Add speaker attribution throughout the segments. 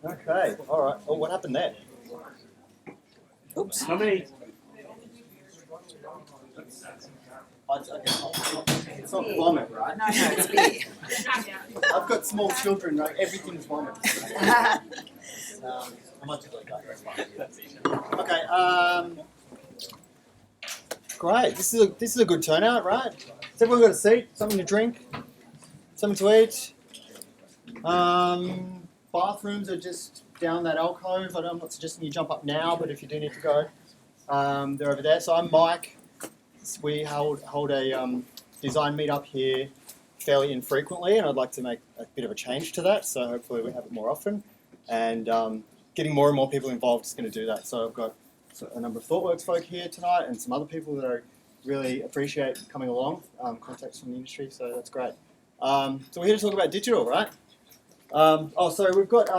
Speaker 1: Okay, all right. Oh, what happened there?
Speaker 2: Oops.
Speaker 3: Not me.
Speaker 1: It's not vomit, right?
Speaker 2: No, it's me.
Speaker 1: I've got small children, right? Everything's vomit. I might just like that. That's fine. Okay. Great. This is a good turnout, right? Has everyone got a seat? Something to drink? Something to eat? Bathrooms are just down that alcove. I'm not suggesting you jump up now, but if you do need to go, they're over there. So I'm Mike. We hold a design meetup here fairly infrequently, and I'd like to make a bit of a change to that. So hopefully we have it more often, and getting more and more people involved is going to do that. So I've got a number of ThoughtWorks folk here tonight, and some other people that I really appreciate coming along, contacts from the industry. So that's great. So we're here to talk about digital, right? Sorry, we've got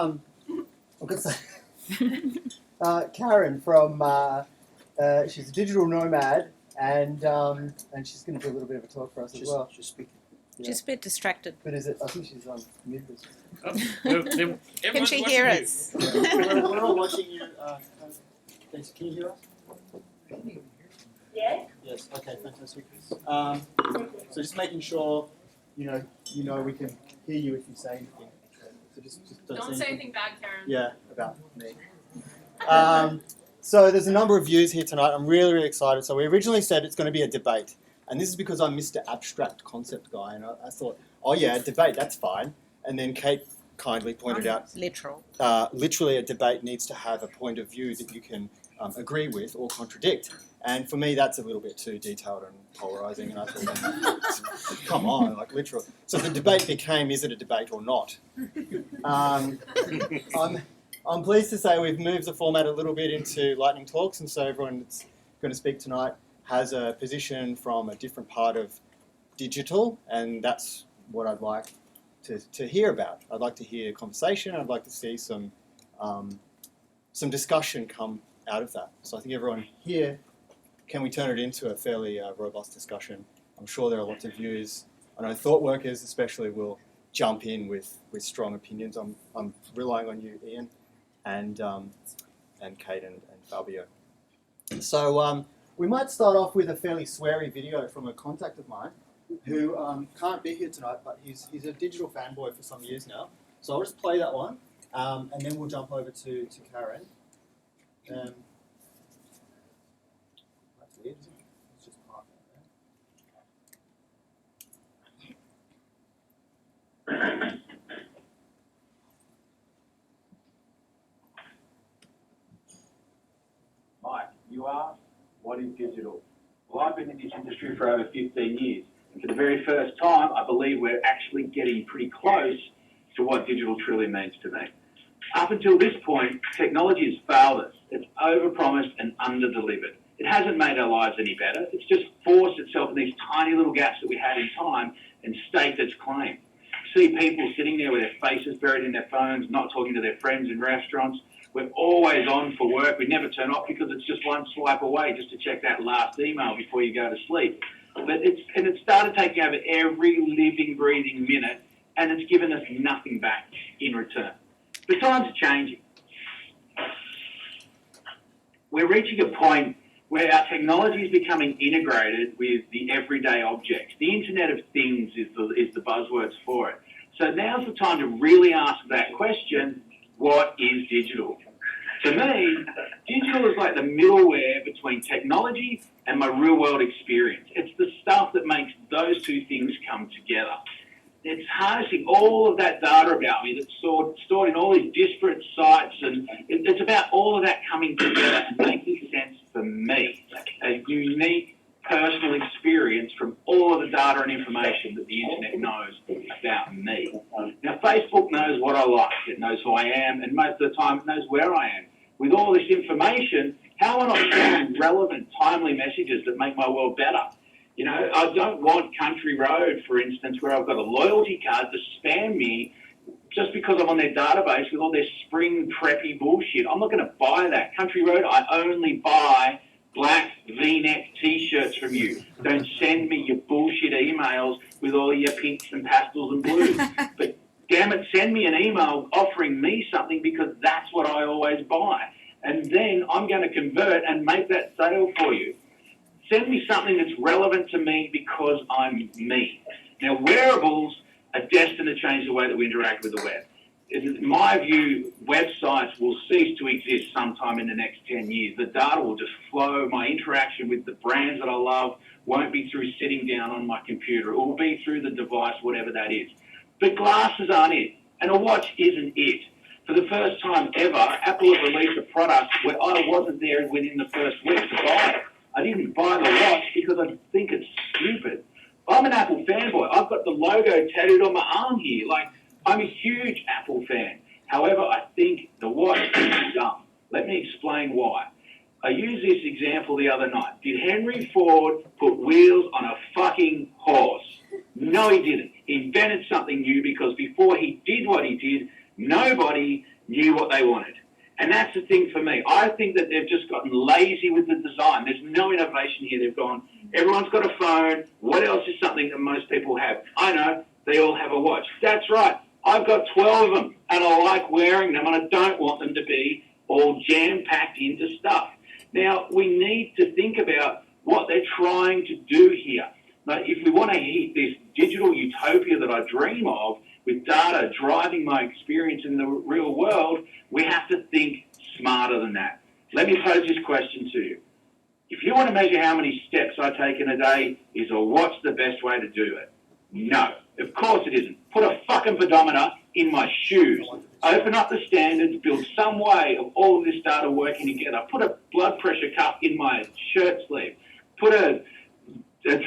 Speaker 1: Karen from. She's a digital nomad, and she's going to do a little bit of a talk for us as well.
Speaker 3: She's speaking.
Speaker 1: Yeah.
Speaker 2: She's a bit distracted.
Speaker 1: But is it? I think she's on mute.
Speaker 2: Can she hear us?
Speaker 1: We're all watching you. Can you hear us?
Speaker 4: Yes.
Speaker 1: Yes. Okay. Fantastic. So just making sure you know we can hear you if you say anything. So just
Speaker 4: Don't say anything bad, Karen.
Speaker 1: Yeah, about me. So there's a number of views here tonight. I'm really, really excited. So we originally said it's going to be a debate. And this is because I'm Mr. Abstract Concept Guy. And I thought, oh yeah, a debate, that's fine. And then Kate kindly pointed out,
Speaker 2: Literal.
Speaker 1: literally a debate needs to have a point of view that you can agree with or contradict. And for me, that's a little bit too detailed and polarising. And I thought, come on, like literal. So the debate became, is it a debate or not? I'm pleased to say we've moved the format a little bit into lightning talks, and so everyone that's going to speak tonight has a position from a different part of digital, and that's what I'd like to hear about. I'd like to hear conversation. I'd like to see some discussion come out of that. So I think everyone here, can we turn it into a fairly robust discussion? I'm sure there are lots of views. I know thought workers especially will jump in with strong opinions. I'm relying on you, Ian, and Kate and Fabio. So we might start off with a fairly sweary video from a contact of mine who can't be here tonight, but he's a digital fanboy for some years now. So I'll just play that one, and then we'll jump over to Karen. That's weird, isn't it? Let's just park that there.
Speaker 5: Mike, you asked, what is digital? Well, I've been in this industry for over 15 years. And for the very first time, I believe we're actually getting pretty close to what digital truly means to me. Up until this point, technology has failed us. It's overpromised and underdelivered. It hasn't made our lives any better. It's just forced itself in these tiny little gaps that we had in time and staked its claim. See people sitting there with their faces buried in their phones, not talking to their friends in restaurants. We're always on for work. We never turn off because it's just one swipe away just to check that last email before you go to sleep. But it started taking over every living, breathing minute, and it's given us nothing back in return. The times are changing. We're reaching a point where our technology is becoming integrated with the everyday objects. The Internet of Things is the buzzwords for it. So now's the time to really ask that question, what is digital? To me, digital is like the middleware between technology and my real-world experience. It's the stuff that makes those two things come together. It's harnessing all of that data about me that's stored in all these disparate sites, and it's about all of that coming together and making sense for me. A unique personal experience from all of the data and information that the internet knows about me. Now, Facebook knows what I like, it knows who I am, and most of the time it knows where I am. With all this information, how am I not sharing relevant, timely messages that make my world better? You know, I don't want Country Road, for instance, where I've got a loyalty card to spam me just because I'm on their database with all their spring preppy bullshit. I'm not going to buy that. Country Road, I only buy black V-neck T-shirts from you. Don't send me your bullshit emails with all your pinks and pastels and blues. But damn it, send me an email offering me something because that's what I always buy. And then I'm going to convert and make that sale for you. Send me something that's relevant to me because I'm me. Now, wearables are destined to change the way that we interact with the web. In my view, websites will cease to exist sometime in the next 10 years. The data will just flow. My interaction with the brands that I love won't be through sitting down on my computer. It will be through the device, whatever that is. But glasses aren't it, and a watch isn't it. For the first time ever, Apple have released a product where I wasn't there within the first week to buy it. I didn't buy the watch because I think it's stupid. I'm an Apple fanboy. I've got the logo tattooed on my arm here. Like, I'm a huge Apple fan. However, I think the watch is dumb. Let me explain why. I used this example the other night. Did Henry Ford put wheels on a fucking horse? No, he didn't. He invented something new because before he did what he did, nobody knew what they wanted. And that's the thing for me. I think that they've just gotten lazy with the design. There's no innovation here. They've gone, everyone's got a phone. What else is something that most people have? I know, they all have a watch. That's right. I've got 12 of them, and I like wearing them, and I don't want them to be all jam-packed into stuff. Now, we need to think about what they're trying to do here. Now, if we want to hit this digital utopia that I dream of, with data driving my experience in the real world, we have to think smarter than that. Let me pose this question to you. If you want to measure how many steps I take in a day, is a watch the best way to do it? No, of course it isn't. Put a fucking pedometer in my shoes. Open up the standards, build some way of all of this data working together. Put a blood pressure cuff in my shirt sleeve. Put a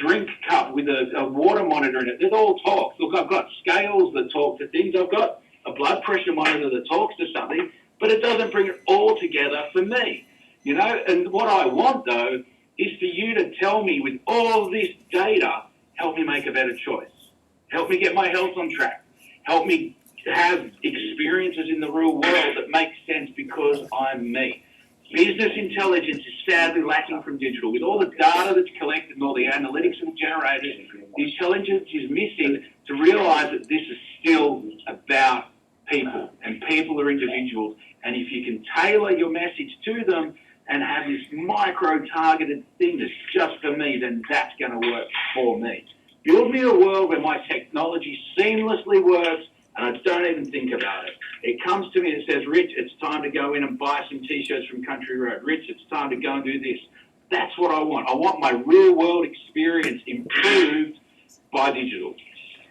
Speaker 5: drink cup with a water monitor in it. It all talks. Look, I've got scales that talk to things. I've got a blood pressure monitor that talks to something, but it doesn't bring it all together for me. You know, and what I want, though, is for you to tell me with all this data, help me make a better choice. Help me get my health on track. Help me have experiences in the real world that make sense because I'm me. Business intelligence is sadly lacking from digital. With all the data that's collected and all the analytics that's generated, the intelligence is missing to realise that this is still about people, and people are individuals. And if you can tailor your message to them and have this micro-targeted thing that's just for me, then that's going to work for me. Build me a world where my technology seamlessly works and I don't even think about it. It comes to me and says, Rich, it's time to go in and buy some T-shirts from Country Road. Rich, it's time to go and do this. That's what I want. I want my real-world experience improved by digital.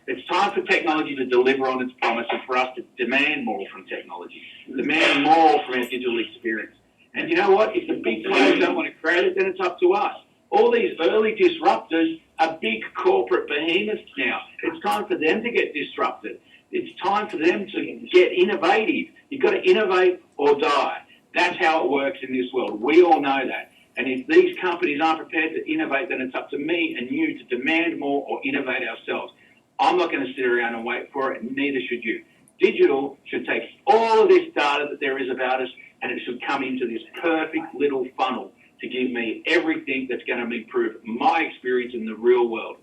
Speaker 5: It's time for technology to deliver on its promise and for us to demand more from technology, demand more from our digital experience. And you know what? If the big players don't want to create it, then it's up to us. All these early disruptors are big corporate behemoths now. It's time for them to get disrupted. It's time for them to get innovative. You've got to innovate or die. That's how it works in this world. We all know that. And if these companies aren't prepared to innovate, then it's up to me and you to demand more or innovate ourselves. I'm not going to sit around and wait for it, and neither should you. Digital should take all of this data that there is about us, and it should come into this perfect little funnel to give me everything that's going to improve my experience in the real world.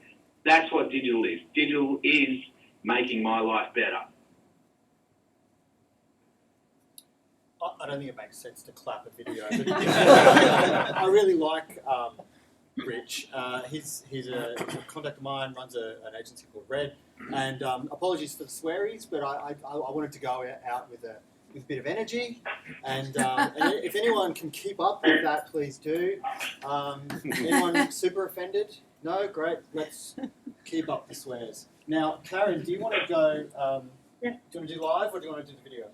Speaker 5: That's what digital is. Digital is making my life better.
Speaker 1: I don't think it makes sense to clap a video. But I really like Rich. He's a contact of mine, runs an agency called Red. And apologies for the swearies, but I wanted to go out with a bit of energy. And if anyone can keep up with that, please do. Anyone super offended? No? Great. Let's keep up the swears. Now, Karen, do you want to go, do you want to do live or do you want to do the video?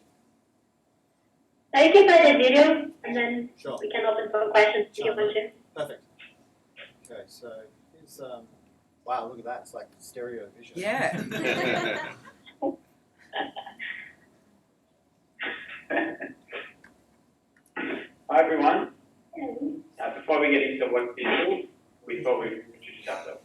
Speaker 3: I can play the video and then
Speaker 1: Sure.
Speaker 3: we can open for questions if you want to.
Speaker 1: Perfect. Okay, so here's, wow, look at that. It's like stereo vision.
Speaker 2: Yeah.
Speaker 4: Hi everyone. Before we get into what's digital, we thought we'd introduce ourselves.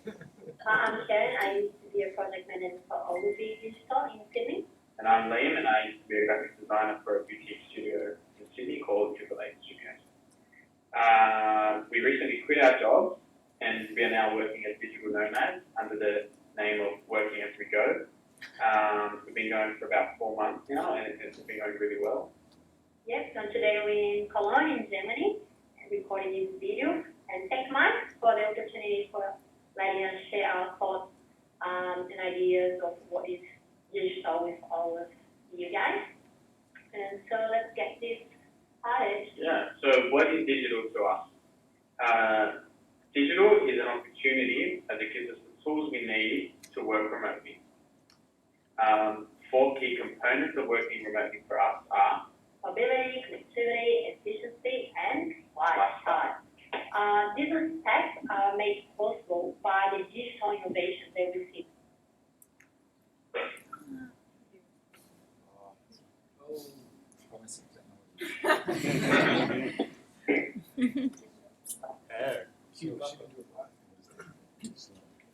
Speaker 3: I'm Sharon. I used to be a project manager for Olivia Digital in Sydney.
Speaker 4: And I'm Liam, and I used to be a graphic designer for a boutique studio in Sydney called Triple Eight Studios. We recently quit our jobs, and we are now working as digital nomads under the name of Working As We Go. We've been going for about have been going really well.
Speaker 3: Yes, and today we're in Cologne in Germany and recording this video. And thanks, Mike, for the opportunity for letting us share our thoughts and ideas of what is digital with all of you guys. And so let's get this started.
Speaker 4: Yeah, so what is digital to us? Digital is an opportunity as it gives us the tools we need to work remotely. 4 key components of working remotely for us are
Speaker 3: Mobility, connectivity, efficiency, and lifestyle. These aspects are made possible by the digital innovation that we see.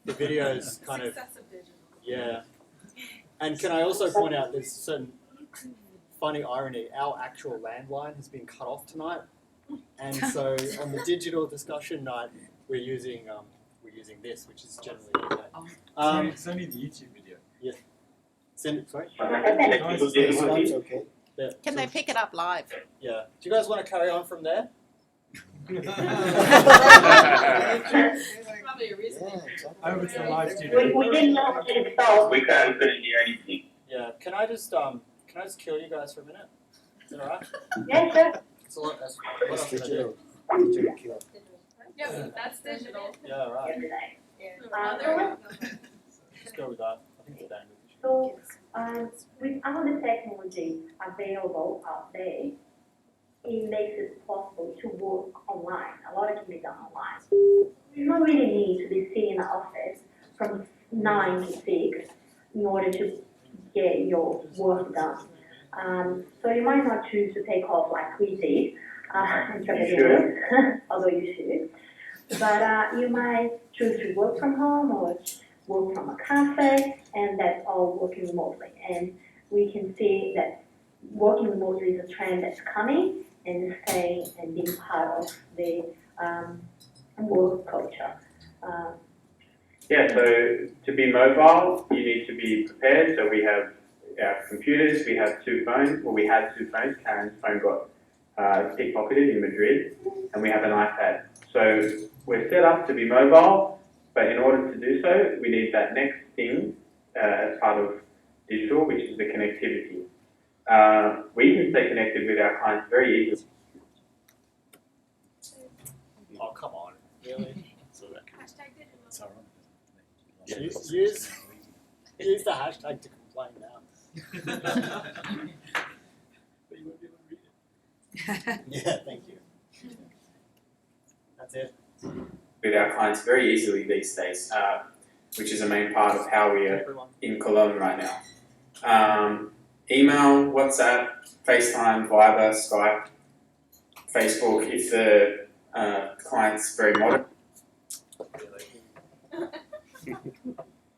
Speaker 1: The video is kind of, yeah. And can I also point out there's certain funny irony. Our actual landline has been cut off tonight, and so on the digital discussion night, we're using this, which is generally okay.
Speaker 6: It's only the YouTube video.
Speaker 1: Yeah. Send it. Sorry.
Speaker 4: Technical
Speaker 1: Okay. Yeah.
Speaker 2: Can they pick it up live?
Speaker 1: Yeah. Do you guys want to carry on from there?
Speaker 6: Probably a reason. Over to the live
Speaker 3: We
Speaker 6: studio.
Speaker 3: didn't know how to install.
Speaker 4: We couldn't hear anything.
Speaker 1: Yeah. Can I just kill you guys for a minute? Is that alright?
Speaker 3: Yes, sir.
Speaker 1: That's a lot. That's what else can I do?
Speaker 7: Yeah, that's digital.
Speaker 1: Yeah. Right.
Speaker 7: There we go.
Speaker 1: Let's go with that. I think it's bandwidth.
Speaker 3: So, with all the technology available out there, it makes it possible to work online. A lot can be done online. You don't really need to be sitting in the office from 9 to 6 in order to get your work done. So you might not choose to take off like we did and try to do it, although you should. But you might choose to work from home or work from a cafe, and that's all working remotely. And we can see that working remotely is a trend that's coming and staying and being part of the work culture.
Speaker 4: Yeah, so to be mobile, you need to be prepared. So we have our computers, we have 2 phones. Well, we had 2 phones. Karen's phone got pickpocketed in Madrid, and we have an iPad. So we're set up to be mobile, but in order to do so, we need that next thing as part of digital, which is the connectivity. We can stay connected with our clients very easily.
Speaker 1: Oh, come on. Really?
Speaker 7: Hashtag digital.
Speaker 1: It's alright. Use the hashtag to complain now. Yeah, thank you. That's it.
Speaker 4: With our clients very easily these days, which is a main part of how we are
Speaker 1: Everyone.
Speaker 4: in Cologne right now. Email, WhatsApp, FaceTime, Viber, Skype, Facebook if the client's very modern.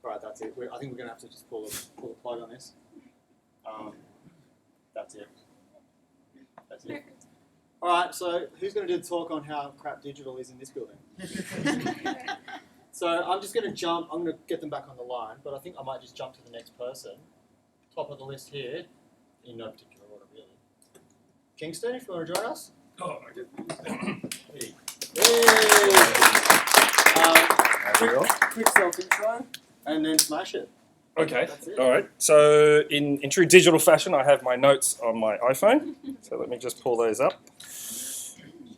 Speaker 1: Right, that's it. I think we're going to have to just pull the plug on this. That's it. That's it. Alright, so who's going to do the talk on how crap digital is in this building? So I'm just going to jump, I'm going to get them back on the line, but I think I might just jump to the next person. Top of the list here, in no particular order really. Kingston, if you want to join us.
Speaker 6: Oh, I did.
Speaker 1: Hey. Quick self-intro, and then smash it.
Speaker 8: Okay,
Speaker 1: That's it.
Speaker 8: all right. So in true digital fashion, I have my notes on my iPhone. So let me just pull those up.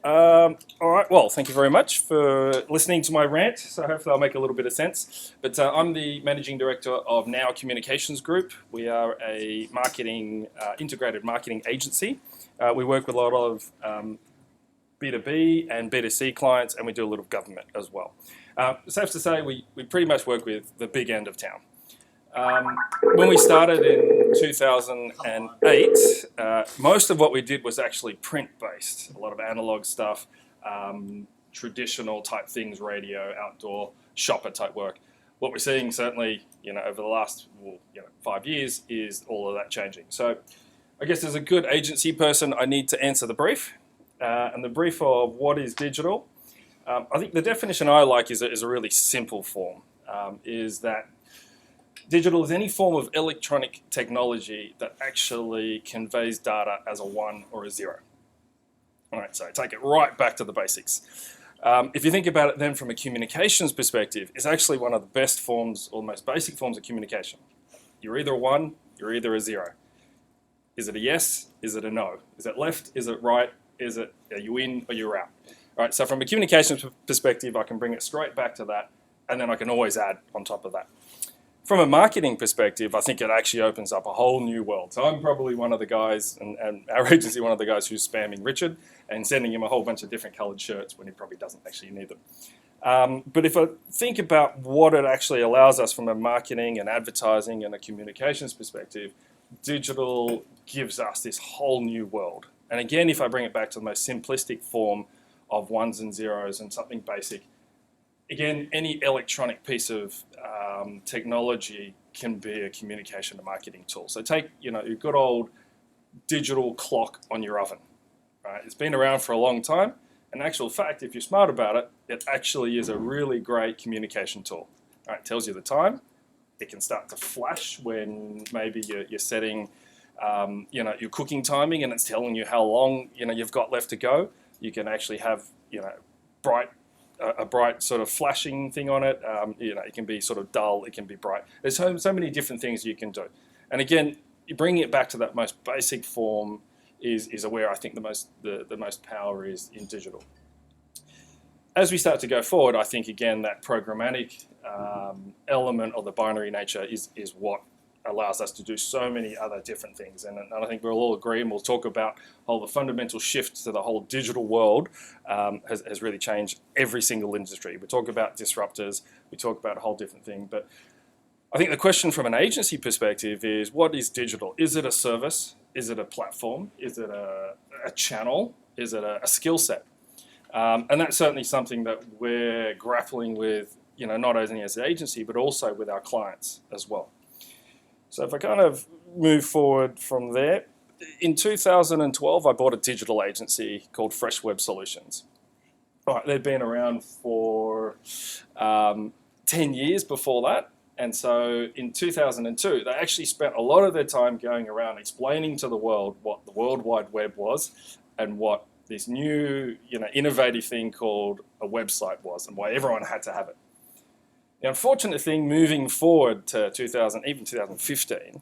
Speaker 8: All right, well, thank you very much for listening to my rant. So hopefully I'll make a little bit of sense. But I'm the Managing Director of Now Communications Group. We are a integrated marketing agency. We work with a lot of B2B and B2C clients, and we do a little government as well. Safe to say we pretty much work with the big end of town. When we started in 2008, most of what we did was actually print-based. A lot of analog stuff, traditional type things, radio, outdoor, shopper type work. What we're seeing certainly, over the last 5 years is all of that changing. So I guess as a good agency person, I need to answer the brief. And the brief of what is digital, I think the definition I like is a really simple form, is that Digital is any form of electronic technology that actually conveys data as a 1 or a 0. All right, so take it right back to the basics. If you think about it then from a communications perspective, it's actually one of the best forms or most basic forms of communication. You're either a 1, you're either a 0. Is it a yes? Is it a no? Is it left? Is it right? Are you in or you're out? All right, so from a communications perspective, I can bring it straight back to that, and then I can always add on top of that. From a marketing perspective, I think it actually opens up a whole new world. So I'm probably one of the guys, and our agency, one of the guys who's spamming Richard and sending him a whole bunch of different coloured shirts when he probably doesn't actually need them. But if I think about what it actually allows us from a marketing and advertising and a communications perspective, digital gives us this whole new world. And again, if I bring it back to the most simplistic form of 1s and 0s and something basic, again, any electronic piece of technology can be a communication and marketing tool. So take, your good old digital clock on your oven, right? It's been around for a long time. In actual fact, if you're smart about it, it actually is a really great communication tool. Right? It tells you the time. It can start to flash when maybe you're setting, your cooking timing, and it's telling you how long, you've got left to go. You can actually have, a bright sort of flashing thing on it. It can be sort of dull, it can be bright. There's so many different things you can do. And again, bringing it back to that most basic form is where I think the most power is in digital. As we start to go forward, I think again that programmatic element of the binary nature is what allows us to do so many other different things. And I think we'll all agree, and we'll talk about how the fundamental shift to the whole digital world has really changed every single industry. We talk about disruptors, we talk about a whole different thing, but I think the question from an agency perspective is, what is digital? Is it a service? Is it a platform? Is it a channel? Is it a skill set? And that's certainly something that we're grappling with, not only as an agency, but also with our clients as well. So if I kind of move forward from there, in 2012, I bought a digital agency called Fresh Web Solutions. All right, they'd been around for 10 years before that. And so in 2002, they actually spent a lot of their time going around explaining to the world what the World Wide Web was and what this new, innovative thing called a website was and why everyone had to have it. The unfortunate thing moving forward to even 2015,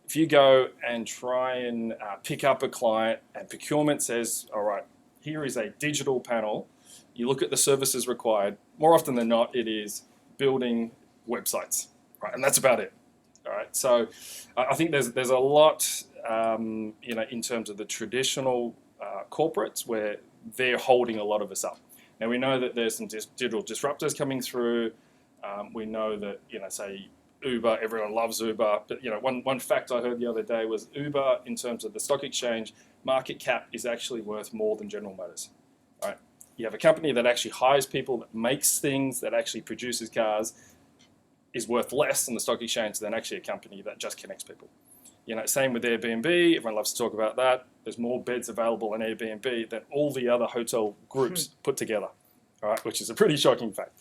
Speaker 8: if you go and try and pick up a client and procurement says, all right, here is a digital panel, you look at the services required, more often than not, it is building websites, right? And that's about it, all right? So I think there's a lot, in terms of the traditional corporates where they're holding a lot of us up. Now we know that there's some digital disruptors coming through. We know that, say Uber, everyone loves Uber, but one fact I heard the other day was Uber, in terms of the stock exchange, market cap is actually worth more than General Motors. Right? You have a company that actually hires people, that makes things, that actually produces cars, is worth less in the stock exchange than actually a company that just connects people. Same with Airbnb, everyone loves to talk about that. There's more beds available in Airbnb than all the other hotel groups put together, all right, which is a pretty shocking fact.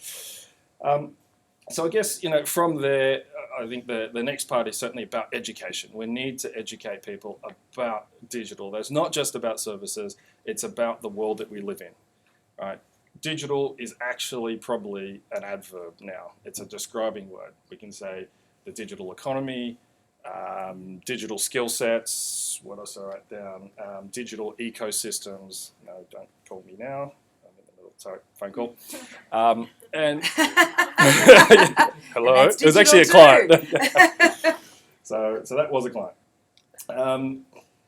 Speaker 8: So I guess, from there, I think the next part is certainly about education. We need to educate people about digital. That's not just about services, it's about the world that we live in, right? Digital is actually probably an adverb now. It's a describing word. We can say the digital economy, digital skill sets, what else I write down? Digital ecosystems. No, don't call me now. I'm in the middle, sorry, phone call. And hello, it was actually a client. so that was a client.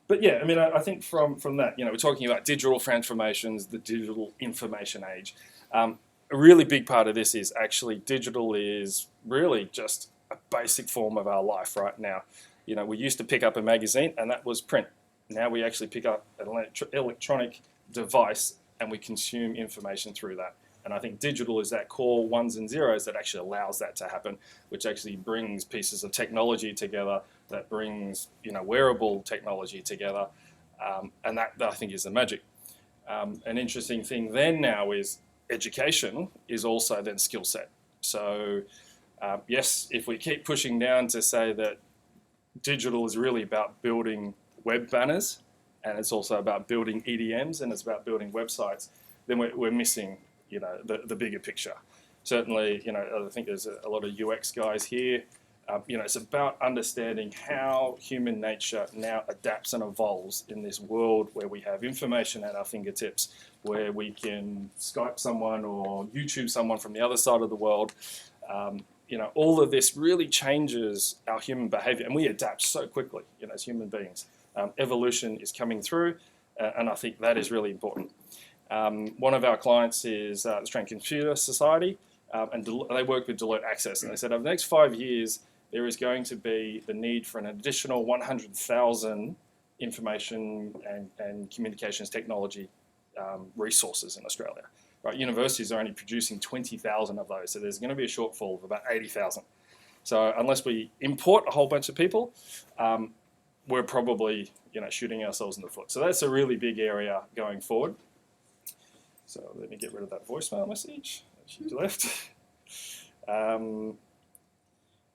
Speaker 8: But yeah, I think from that, we're talking about digital transformations, the digital information age. A really big part of this is actually digital is really just a basic form of our life right now. We used to pick up a magazine and that was print. Now we actually pick up an electronic device and we consume information through that. And I think digital is that core 1s and 0s that actually allows that to happen, which actually brings pieces of technology together, that brings wearable technology together, and that I think is the magic. An interesting thing then now is education is also then skill set. So Yes, if we keep pushing down to say that digital is really about building web banners, and it's also about building EDMs, and it's about building websites, then we're missing, the bigger picture. Certainly, I think there's a lot of UX guys here. It's about understanding how human nature now adapts and evolves in this world where we have information at our fingertips, where we can Skype someone or YouTube someone from the other side of the world. All of this really changes our human behavior, and we adapt so quickly, as human beings. Evolution is coming through, and I think that is really important. One of our clients is the Australian Computer Society, and they work with Deloitte Access, and they said over the next 5 years, there is going to be the need for an additional 100,000 information and communications technology resources in Australia. Right, universities are only producing 20,000 of those, so there's going to be a shortfall of about 80,000. So unless we import a whole bunch of people, we're probably shooting ourselves in the foot. So that's a really big area going forward. So let me get rid of that voicemail message that she left. And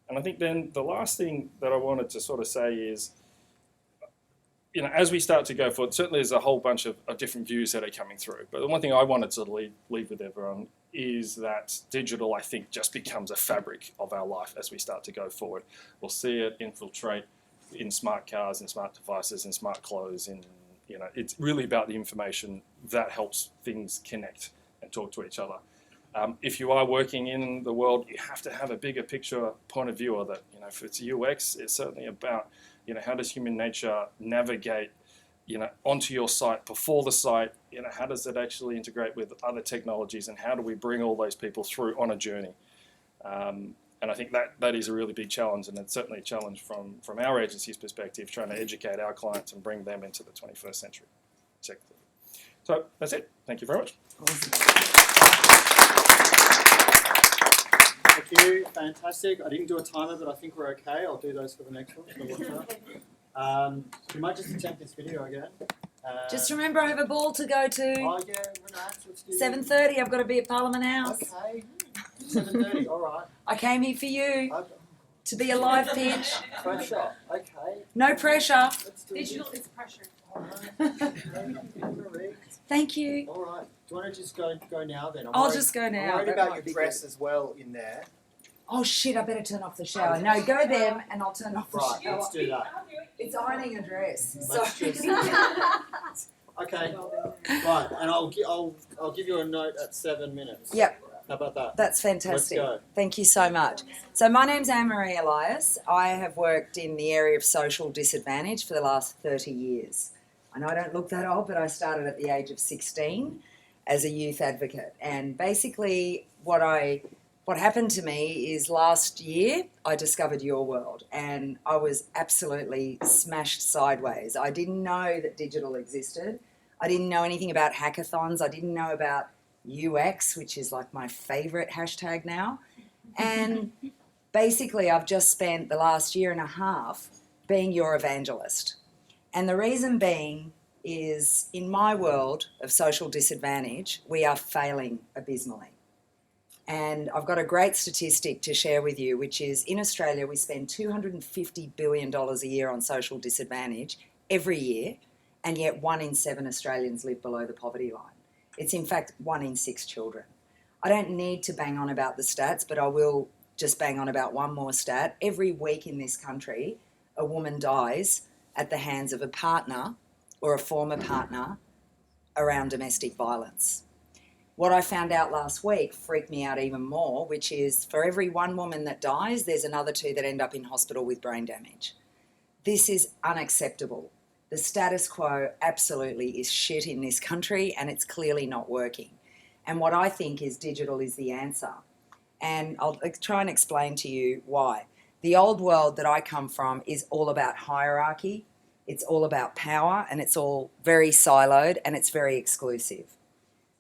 Speaker 8: I think then the last thing that I wanted to sort of say is, as we start to go forward, certainly there's a whole bunch of different views that are coming through. But the one thing I wanted to leave with everyone is that digital, I think, just becomes a fabric of our life as we start to go forward. We'll see it infiltrate in smart cars, in smart devices, in smart clothes. It's really about the information that helps things connect and talk to each other. If you are working in the world, you have to have a bigger picture point of view of it. If it's UX, it's certainly about, how does human nature navigate, onto your site, before the site, how does it actually integrate with other technologies, and how do we bring all those people through on a journey? And I think that is a really big challenge, and it's certainly a challenge from our agency's perspective, trying to educate our clients and bring them into the 21st century. So that's it. Thank you very much.
Speaker 1: Thank you, fantastic. I didn't do a timer, but I think we're okay. I'll do those for the next one. We might just attempt this video again.
Speaker 9: Just remember, I have a ball to go to.
Speaker 1: Oh yeah, relax. Let's do
Speaker 9: 7:30. I've got to be at Parliament House.
Speaker 1: Okay. 7:30. All right.
Speaker 9: I came here for you to be a live pitch.
Speaker 1: Pressure. Okay.
Speaker 9: No pressure.
Speaker 1: Let's do
Speaker 7: Digital
Speaker 1: this.
Speaker 7: is pressure.
Speaker 1: All right.
Speaker 9: Thank you.
Speaker 1: All right. Do you want to just go now then?
Speaker 9: I'll just go
Speaker 1: I'm
Speaker 9: now.
Speaker 1: worried
Speaker 9: That
Speaker 1: about
Speaker 9: might
Speaker 1: your
Speaker 9: be
Speaker 1: dress
Speaker 9: good.
Speaker 1: as well in there.
Speaker 9: Oh shit! I better turn off the shower. No, go them, and I'll turn off the
Speaker 1: Right.
Speaker 9: shower.
Speaker 1: Let's do that.
Speaker 9: It's ironing a dress.
Speaker 1: Let's
Speaker 9: So.
Speaker 1: just- Okay. Right. And I'll give you a note at 7 minutes.
Speaker 9: Yep.
Speaker 1: How about that?
Speaker 9: That's fantastic.
Speaker 1: Let's go.
Speaker 9: Thank you so much. So my name's Anne-Marie Elias. I have worked in the area of social disadvantage for the last 30 years. I know I don't look that old, but I started at the age of 16 as a youth advocate. And basically what happened to me is last year I discovered Your World, and I was absolutely smashed sideways. I didn't know that digital existed. I didn't know anything about hackathons. I didn't know about UX, which is like my favorite hashtag now. And basically I've just spent the last year and a half being your evangelist. And the reason being is, in my world of social disadvantage, we are failing abysmally. And I've got a great statistic to share with you, which is in Australia we spend $250 billion a year on social disadvantage every year, and yet 1 in 7 Australians live below the poverty line. It's in fact 1 in 6 children. I don't need to bang on about the stats, but I will just bang on about one more stat. Every week in this country, a woman dies at the hands of a partner or a former partner around domestic violence. What I found out last week freaked me out even more, which is for every one woman that dies, there's another 2 that end up in hospital with brain damage. This is unacceptable. The status quo absolutely is shit in this country, and it's clearly not working. And what I think is digital is the answer. And I'll try and explain to you why. The old world that I come from is all about hierarchy, it's all about power, and it's all very siloed, and it's very exclusive.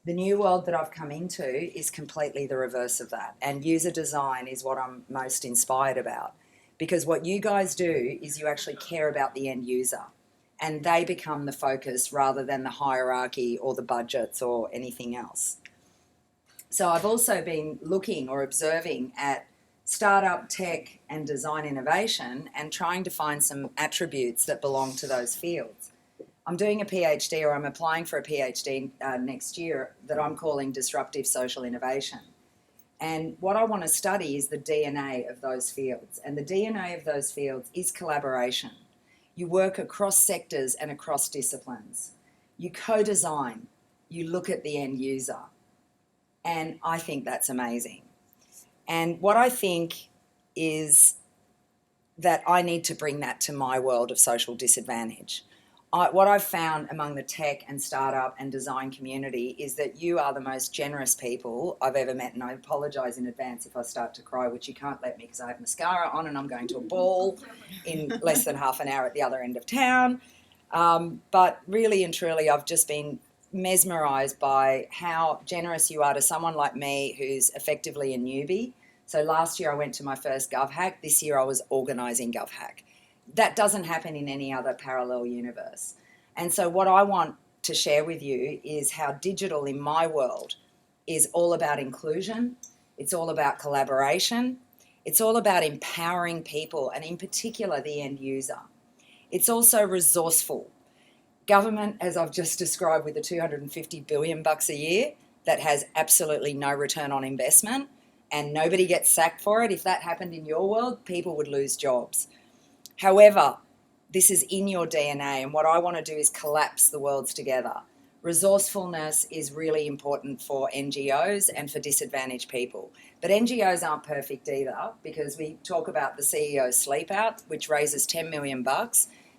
Speaker 9: The new world that I've come into is completely the reverse of that. And user design is what I'm most inspired about. Because what you guys do is you actually care about the end user. And they become the focus rather than the hierarchy or the budgets or anything else. So I've also been looking or observing at startup, tech, and design innovation, and trying to find some attributes that belong to those fields. I'm doing a PhD, or I'm applying for a PhD next year, that I'm calling disruptive social innovation. And what I want to study is the DNA of those fields. And the DNA of those fields is collaboration. You work across sectors and across disciplines. You co-design. You look at the end user. And I think that's amazing. And what I think is that I need to bring that to my world of social disadvantage. What I've found among the tech and startup and design community is that you are the most generous people I've ever met, and I apologise in advance if I start to cry, which you can't let me because I have mascara on and I'm going to a ball in less than half an hour at the other end of town. But really and truly, I've just been mesmerised by how generous you are to someone like me who's effectively a newbie. So last year I went to my first GovHack. This year I was organising GovHack. That doesn't happen in any other parallel universe. And so what I want to share with you is how digital in my world is all about inclusion. It's all about collaboration. It's all about empowering people, and in particular the end user. It's also resourceful. Government, as I've just described, with the $250 billion a year, that has absolutely no return on investment, and nobody gets sacked for it. If that happened in your world, people would lose jobs. However, this is in your DNA, and what I want to do is collapse the worlds together. Resourcefulness is really important for NGOs and for disadvantaged people. But NGOs aren't perfect either, because we talk about the CEO sleep out, which raises $10 million.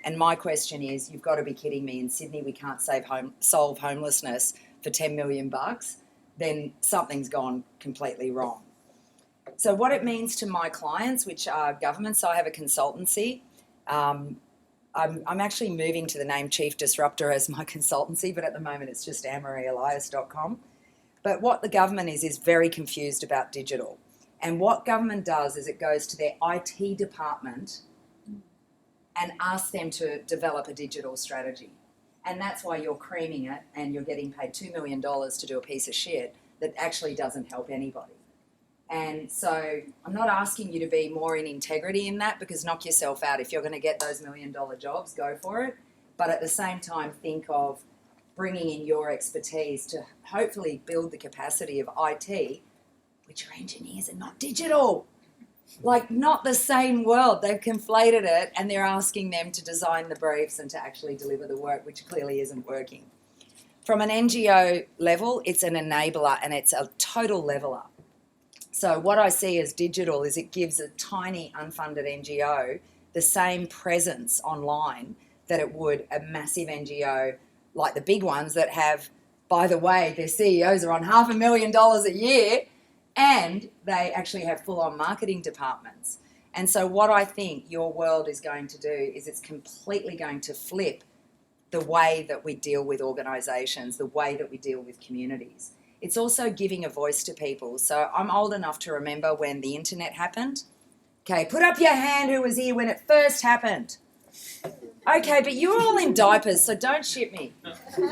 Speaker 9: And my question is, you've got to be kidding me. In Sydney, we can't solve homelessness for $10 million. Then something's gone completely wrong. So what it means to my clients, which are governments, so I have a consultancy. I'm actually moving to the name Chief Disruptor as my consultancy, but at the moment it's just AnneMarieElias.com. But what the government is very confused about digital. And what government does is it goes to their IT department and asks them to develop a digital strategy. And that's why you're creaming it and you're getting paid $2 million to do a piece of shit that actually doesn't help anybody. And so I'm not asking you to be more in integrity in that, because knock yourself out. If you're going to get those $1 million jobs, go for it. But at the same time, think of bringing in your expertise to hopefully build the capacity of IT, which are engineers and not digital. Like, not the same world. They've conflated it, and they're asking them to design the briefs and to actually deliver the work, which clearly isn't working. From an NGO level, it's an enabler and it's a total leveler. So what I see as digital is it gives a tiny unfunded NGO the same presence online that it would a massive NGO like the big ones that have, by the way, their CEOs are on $500,000 a year, and they actually have full-on marketing departments. And so what I think your world is going to do is it's completely going to flip the way that we deal with organisations, the way that we deal with communities. It's also giving a voice to people. So I'm old enough to remember when the internet happened. Okay, put up your hand who was here when it first happened. Okay, but you were all in diapers, so don't shit me.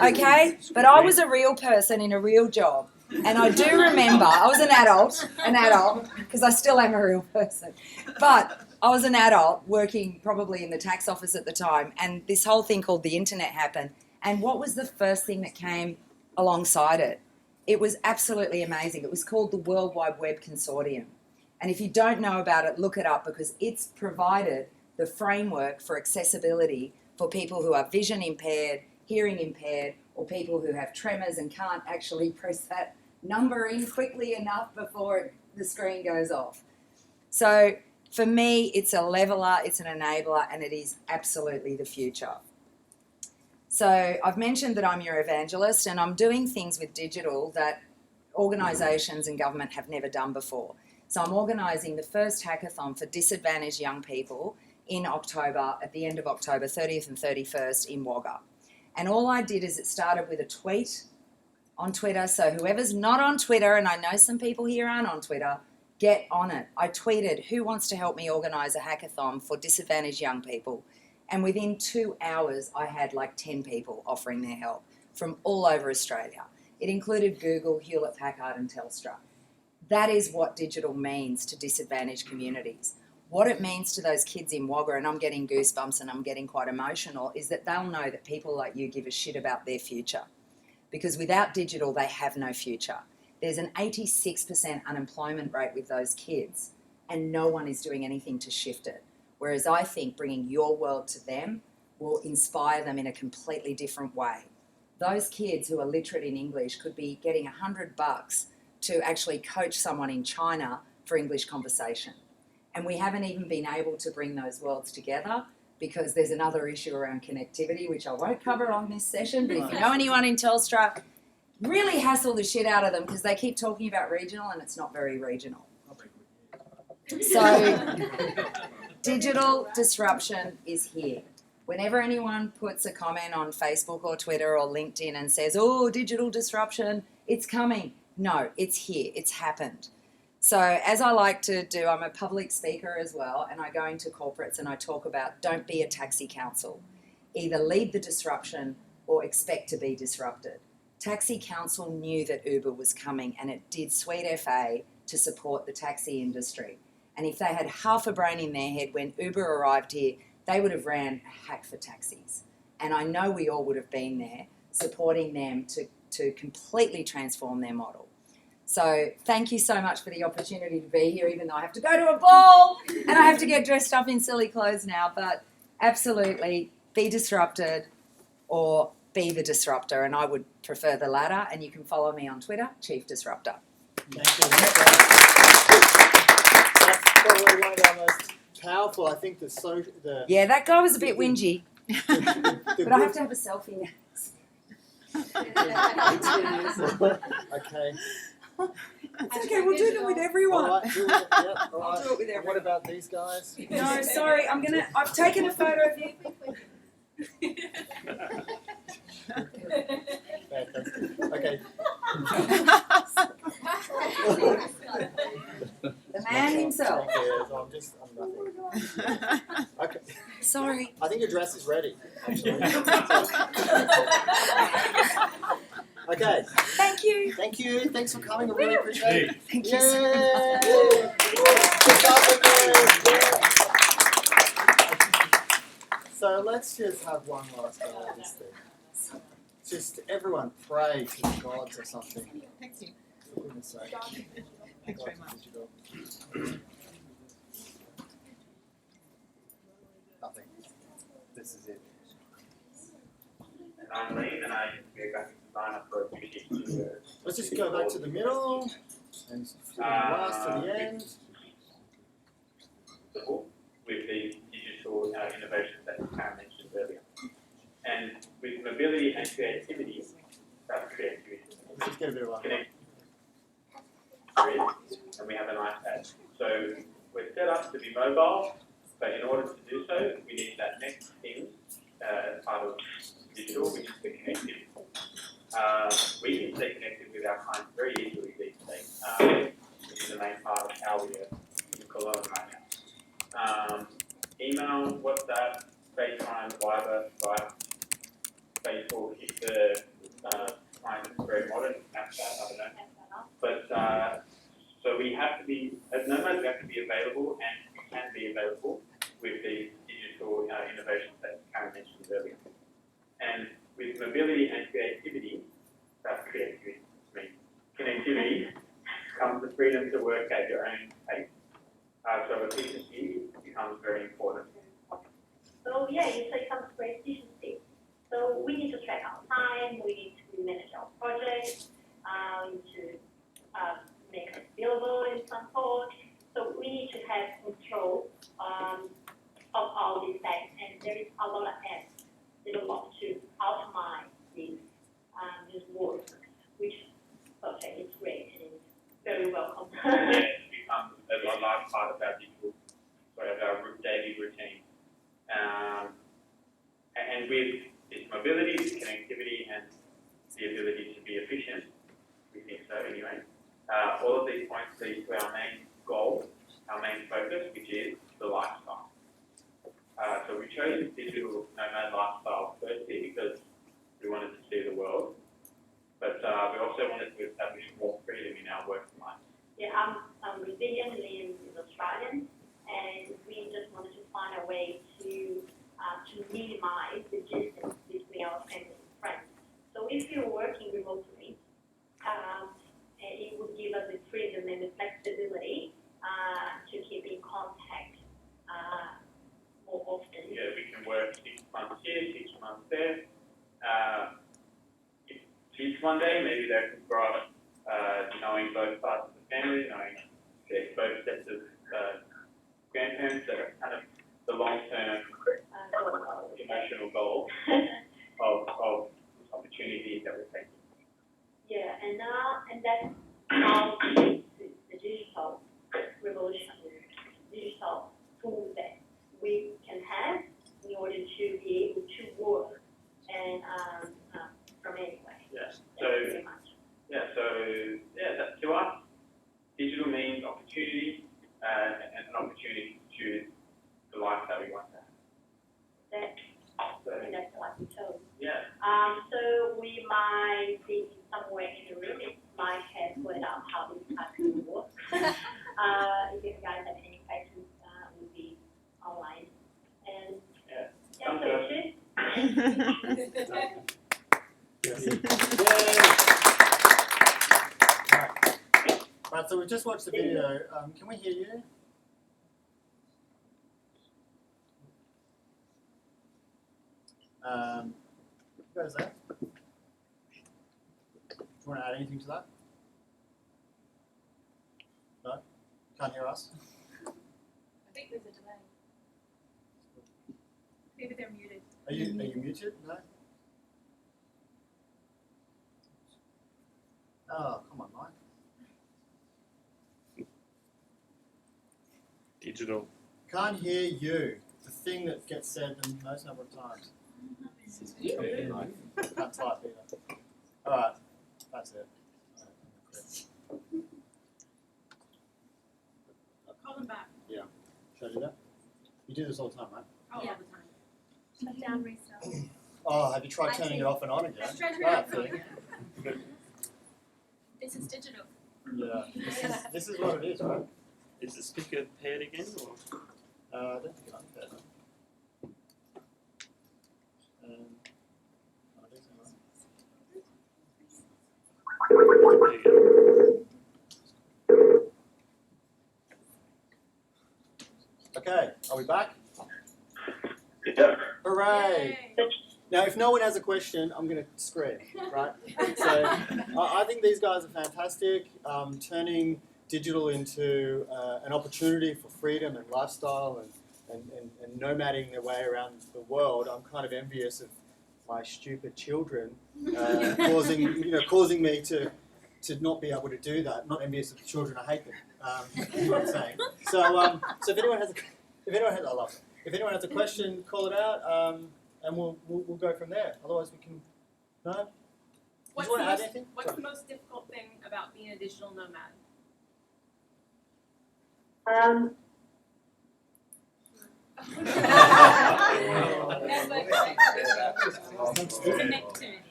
Speaker 9: Okay? But I was a real person in a real job. And I do remember, I was an adult, because I still am a real person. But I was an adult working probably in the tax office at the time, and this whole thing called the internet happened. And what was the first thing that came alongside it? It was absolutely amazing. It was called the World Wide Web Consortium. And if you don't know about it, look it up, because it's provided the framework for accessibility for people who are vision impaired, hearing impaired, or people who have tremors and can't actually press that number in quickly enough before the screen goes off. So for me, it's a leveler, it's an enabler, and it is absolutely the future. So I've mentioned that I'm your evangelist, and I'm doing things with digital that organisations and government have never done before. So I'm organising the first hackathon for disadvantaged young people in October, at the end of October, 30th and 31st in Wagga. And all I did is it started with a tweet on Twitter. So whoever's not on Twitter, and I know some people here aren't on Twitter, get on it. I tweeted, who wants to help me organise a hackathon for disadvantaged young people? And within 2 hours, I had like 10 people offering their help from all over Australia. It included Google, Hewlett-Packard and Telstra. That is what digital means to disadvantaged communities. What it means to those kids in Wagga, and I'm getting goosebumps and I'm getting quite emotional, is that they'll know that people like you give a shit about their future. Because without digital, they have no future. There's an 86% unemployment rate with those kids, and no one is doing anything to shift it. Whereas I think bringing your world to them will inspire them in a completely different way. Those kids who are literate in English could be getting $100 to actually coach someone in China for English conversation. And we haven't even been able to bring those worlds together because there's another issue around connectivity, which I won't cover on this session, but if you know anyone in Telstra, really hassle the shit out of them because they keep talking about regional and it's not very regional. So digital disruption is here. Whenever anyone puts a comment on Facebook or Twitter or LinkedIn and says, oh, digital disruption, it's coming. No, it's here. It's happened. So as I like to do, I'm a public speaker as well, and I go into corporates and I talk about don't be a taxi council. Either lead the disruption or expect to be disrupted. Taxi Council knew that Uber was coming and it did sweet FA to support the taxi industry. And if they had half a brain in their head when Uber arrived here, they would have ran a hack for taxis. And I know we all would have been there supporting them to completely transform their model. So thank you so much for the opportunity to be here, even though I have to go to a ball and I have to get dressed up in silly clothes now. But absolutely, be disrupted or be the disruptor. And I would prefer the latter. And you can follow me on Twitter, Chief Disruptor.
Speaker 1: Thank you. That's probably one of our most powerful, I think,
Speaker 9: Yeah, that guy was a bit whingy.
Speaker 1: the
Speaker 9: But I have to have a selfie now.
Speaker 1: Okay.
Speaker 9: It's okay, we'll do them with everyone.
Speaker 1: All right, do it. Yep, all right.
Speaker 9: I'll do it with
Speaker 1: And
Speaker 9: everyone.
Speaker 1: what about these guys?
Speaker 9: No, sorry, I've taken a photo of you.
Speaker 1: Okay.
Speaker 9: The man himself.
Speaker 1: Yeah, so I'm nothing. Okay.
Speaker 9: Sorry.
Speaker 1: I think your dress is ready, actually. Okay.
Speaker 9: Thank you.
Speaker 1: Thank you. Thanks for coming. I really appreciate it.
Speaker 9: Thank you so much.
Speaker 1: Yay! Good job, everyone. So let's just have one last go at this thing. Just everyone pray to the gods or something.
Speaker 10: Thank you.
Speaker 1: For goodness sake.
Speaker 10: Thanks very much.
Speaker 1: Nothing. This is it.
Speaker 4: I'm Lee, and I used to be a graphic designer for a beauty studio.
Speaker 1: Let's just go back to the middle and from the last to the end.
Speaker 4: With the digital innovations that Karen mentioned earlier. And with mobility and creativity, that's creativity.
Speaker 1: Let's just get a bit of one.
Speaker 4: And we have an iPad. So we're set up to be mobile, but in order to do so, we need that next thing as part of digital, which is the connectivity. We can stay connected with our clients very easily these days, which is the main part of how we are in Cologne right now. Email, WhatsApp, FaceTime, Viber, Skype, Facebook, if the client is very modern, Snapchat, I don't know. But so we have to be, as nomads, we have to be available, and we can be available with the digital innovations that Karen mentioned earlier. And with mobility and creativity, that's creativity, connectivity, comes the freedom to work at your own pace. So efficiency becomes very important.
Speaker 3: So yeah, you say comes for efficiency. So we need to track our time, we need to manage our projects, we need to make it available in some sort. So we need to have control of all these things, and there is a lot of apps that a lot to optimize these work, which perfect, it's great and it's very welcome.
Speaker 4: Yeah, it becomes a large part of our digital, sort of our daily routine. And with this mobility, this connectivity, and the ability to be efficient, we think so anyway, all of these points lead to our main goal, our main focus, which is the lifestyle. So we chose digital nomad lifestyle firstly because we wanted to see the world, but we also wanted to establish more freedom in our working life.
Speaker 3: Yeah,
Speaker 4: months here, 6 months there. If kids one day, maybe they can grow up knowing both parts of the family, knowing both sets of grandparents. That are kind of the long-term emotional goal of opportunities that we're taking.
Speaker 3: Yeah, and that's how the digital revolution, digital tools that we can have in order to be able to work and from anywhere.
Speaker 4: Yeah.
Speaker 3: That's pretty much.
Speaker 4: That, to us, digital means opportunity and an opportunity to choose the life that we want to have.
Speaker 3: I think that's like we chose.
Speaker 4: Yeah.
Speaker 3: So we might be somewhere in the room. It might have put out how this actually works. If you guys have any questions, we'll be online. And
Speaker 1: Right, so we just watched the video. Can we hear you? You guys there? Do you want to add anything to that? No? Can't hear us?
Speaker 7: I think there's a delay. Maybe they're muted.
Speaker 1: Are you muted? No? Oh, come on, Mike.
Speaker 8: Digital.
Speaker 1: Can't hear you. The thing that gets said the most number of times. Can't type either. Alright, that's it.
Speaker 7: I'll call them back.
Speaker 1: Should I do that? You do this all the time, right?
Speaker 7: All the time. Shut down, restart.
Speaker 1: Oh, have you tried turning it off and on again?
Speaker 7: Let's try to
Speaker 1: Right,
Speaker 7: turn it
Speaker 1: see?
Speaker 7: on. This is digital.
Speaker 1: Yeah. This is what it is, right?
Speaker 11: Is the speaker paired again? Or?
Speaker 1: I don't think I'm fair. I do think Okay, are we back?
Speaker 5: Yeah.
Speaker 1: Hooray!
Speaker 7: Yay.
Speaker 1: Now, if no one has a question, I'm going to scream, right? So, I think these guys are fantastic, turning digital into an opportunity for freedom and lifestyle and nomading their way around the world. I'm kind of envious of my stupid children causing me to not be able to do that. Not envious of the children, I hate them. You know what I'm saying? So if anyone has a question, call it out, and we'll go from there. Otherwise, we can. No. Do you want to add anything?
Speaker 7: What's the most difficult thing about being a digital nomad? Connectivity.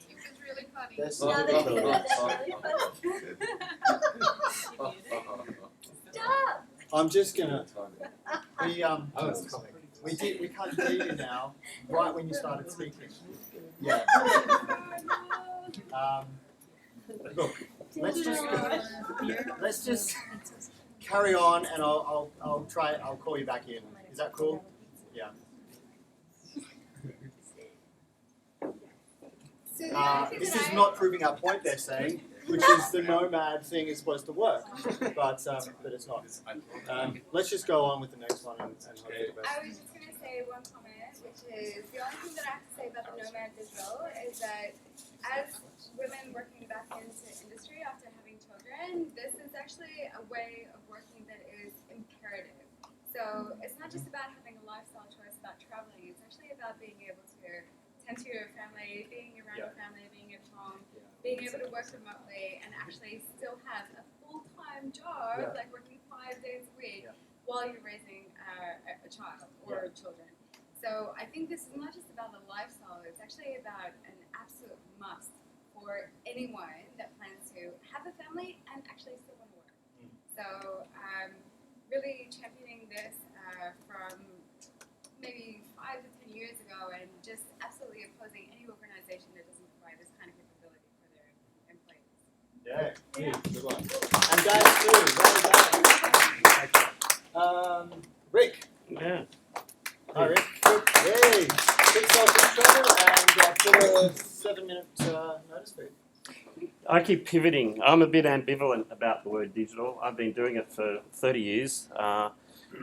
Speaker 7: It was really funny.
Speaker 1: That's
Speaker 7: Stop!
Speaker 1: I'm just gonna. We can't hear you now. Right when you started speaking. Yeah. Look, let's just carry on, and I'll call you back in. Is that cool? Yeah. This is not proving our point, they're saying, which is the nomad thing is supposed to work, but it's not. Let's just go on with the next one and hope for the best.
Speaker 12: I was just going to say one comment, which is the only thing that I have to say about the nomad digital is that as women working back into industry after having children, this is actually a way of working that is imperative. So it's not just about having a lifestyle choice about traveling, it's actually about being able to tend to your family, being around your family, being at home, being able to work remotely and actually still have a full-time job, like working 5 days a week while you're raising a child or children. So I think this is not just about the lifestyle, it's actually about an absolute must for anyone that plans to have a family and actually still want to work. So really championing this from maybe 5 to 10 years ago and just absolutely opposing any organization that doesn't provide this kind of capability for their employees.
Speaker 1: Yeah, good one. And guys too, well done. Rick.
Speaker 11: Yeah.
Speaker 1: Hi Rick. Yay. Big selfie.
Speaker 6: 7-minute notice period.
Speaker 11: I keep pivoting. I'm a bit ambivalent about the word digital. I've been doing it for 30 years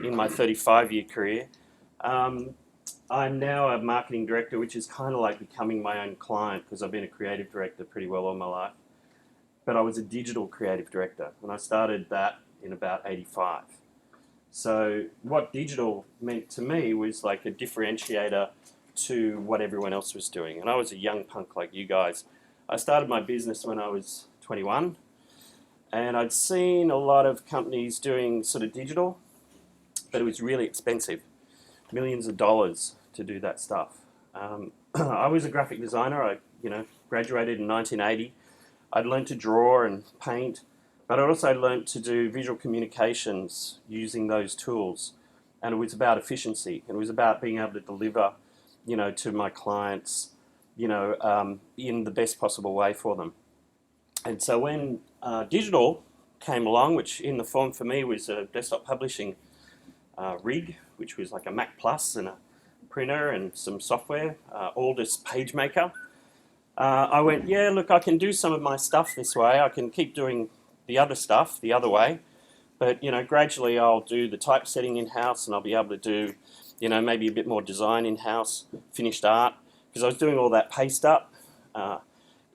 Speaker 11: in my 35-year career. I'm now a marketing director, which is kind of like becoming my own client because I've been a creative director pretty well all my life. But I was a digital creative director when I started that in about 85. So what digital meant to me was like a differentiator to what everyone else was doing. And I was a young punk like you guys. I started my business when I was 21, and I'd seen a lot of companies doing sort of digital, but it was really expensive, millions of dollars to do that stuff. I was a graphic designer. I graduated in 1980. I'd learned to draw and paint, but I also learned to do visual communications using those tools. And it was about efficiency. It was about being able to deliver, to my clients, in the best possible way for them. And so when digital came along, which in the form for me was a desktop publishing rig, which was like a Mac Plus and a printer and some software, Aldus PageMaker, I went, yeah, look, I can do some of my stuff this way. I can keep doing the other stuff the other way. But, gradually I'll do the typesetting in-house and I'll be able to do, maybe a bit more design in-house, finished art. Because I was doing all that paste up,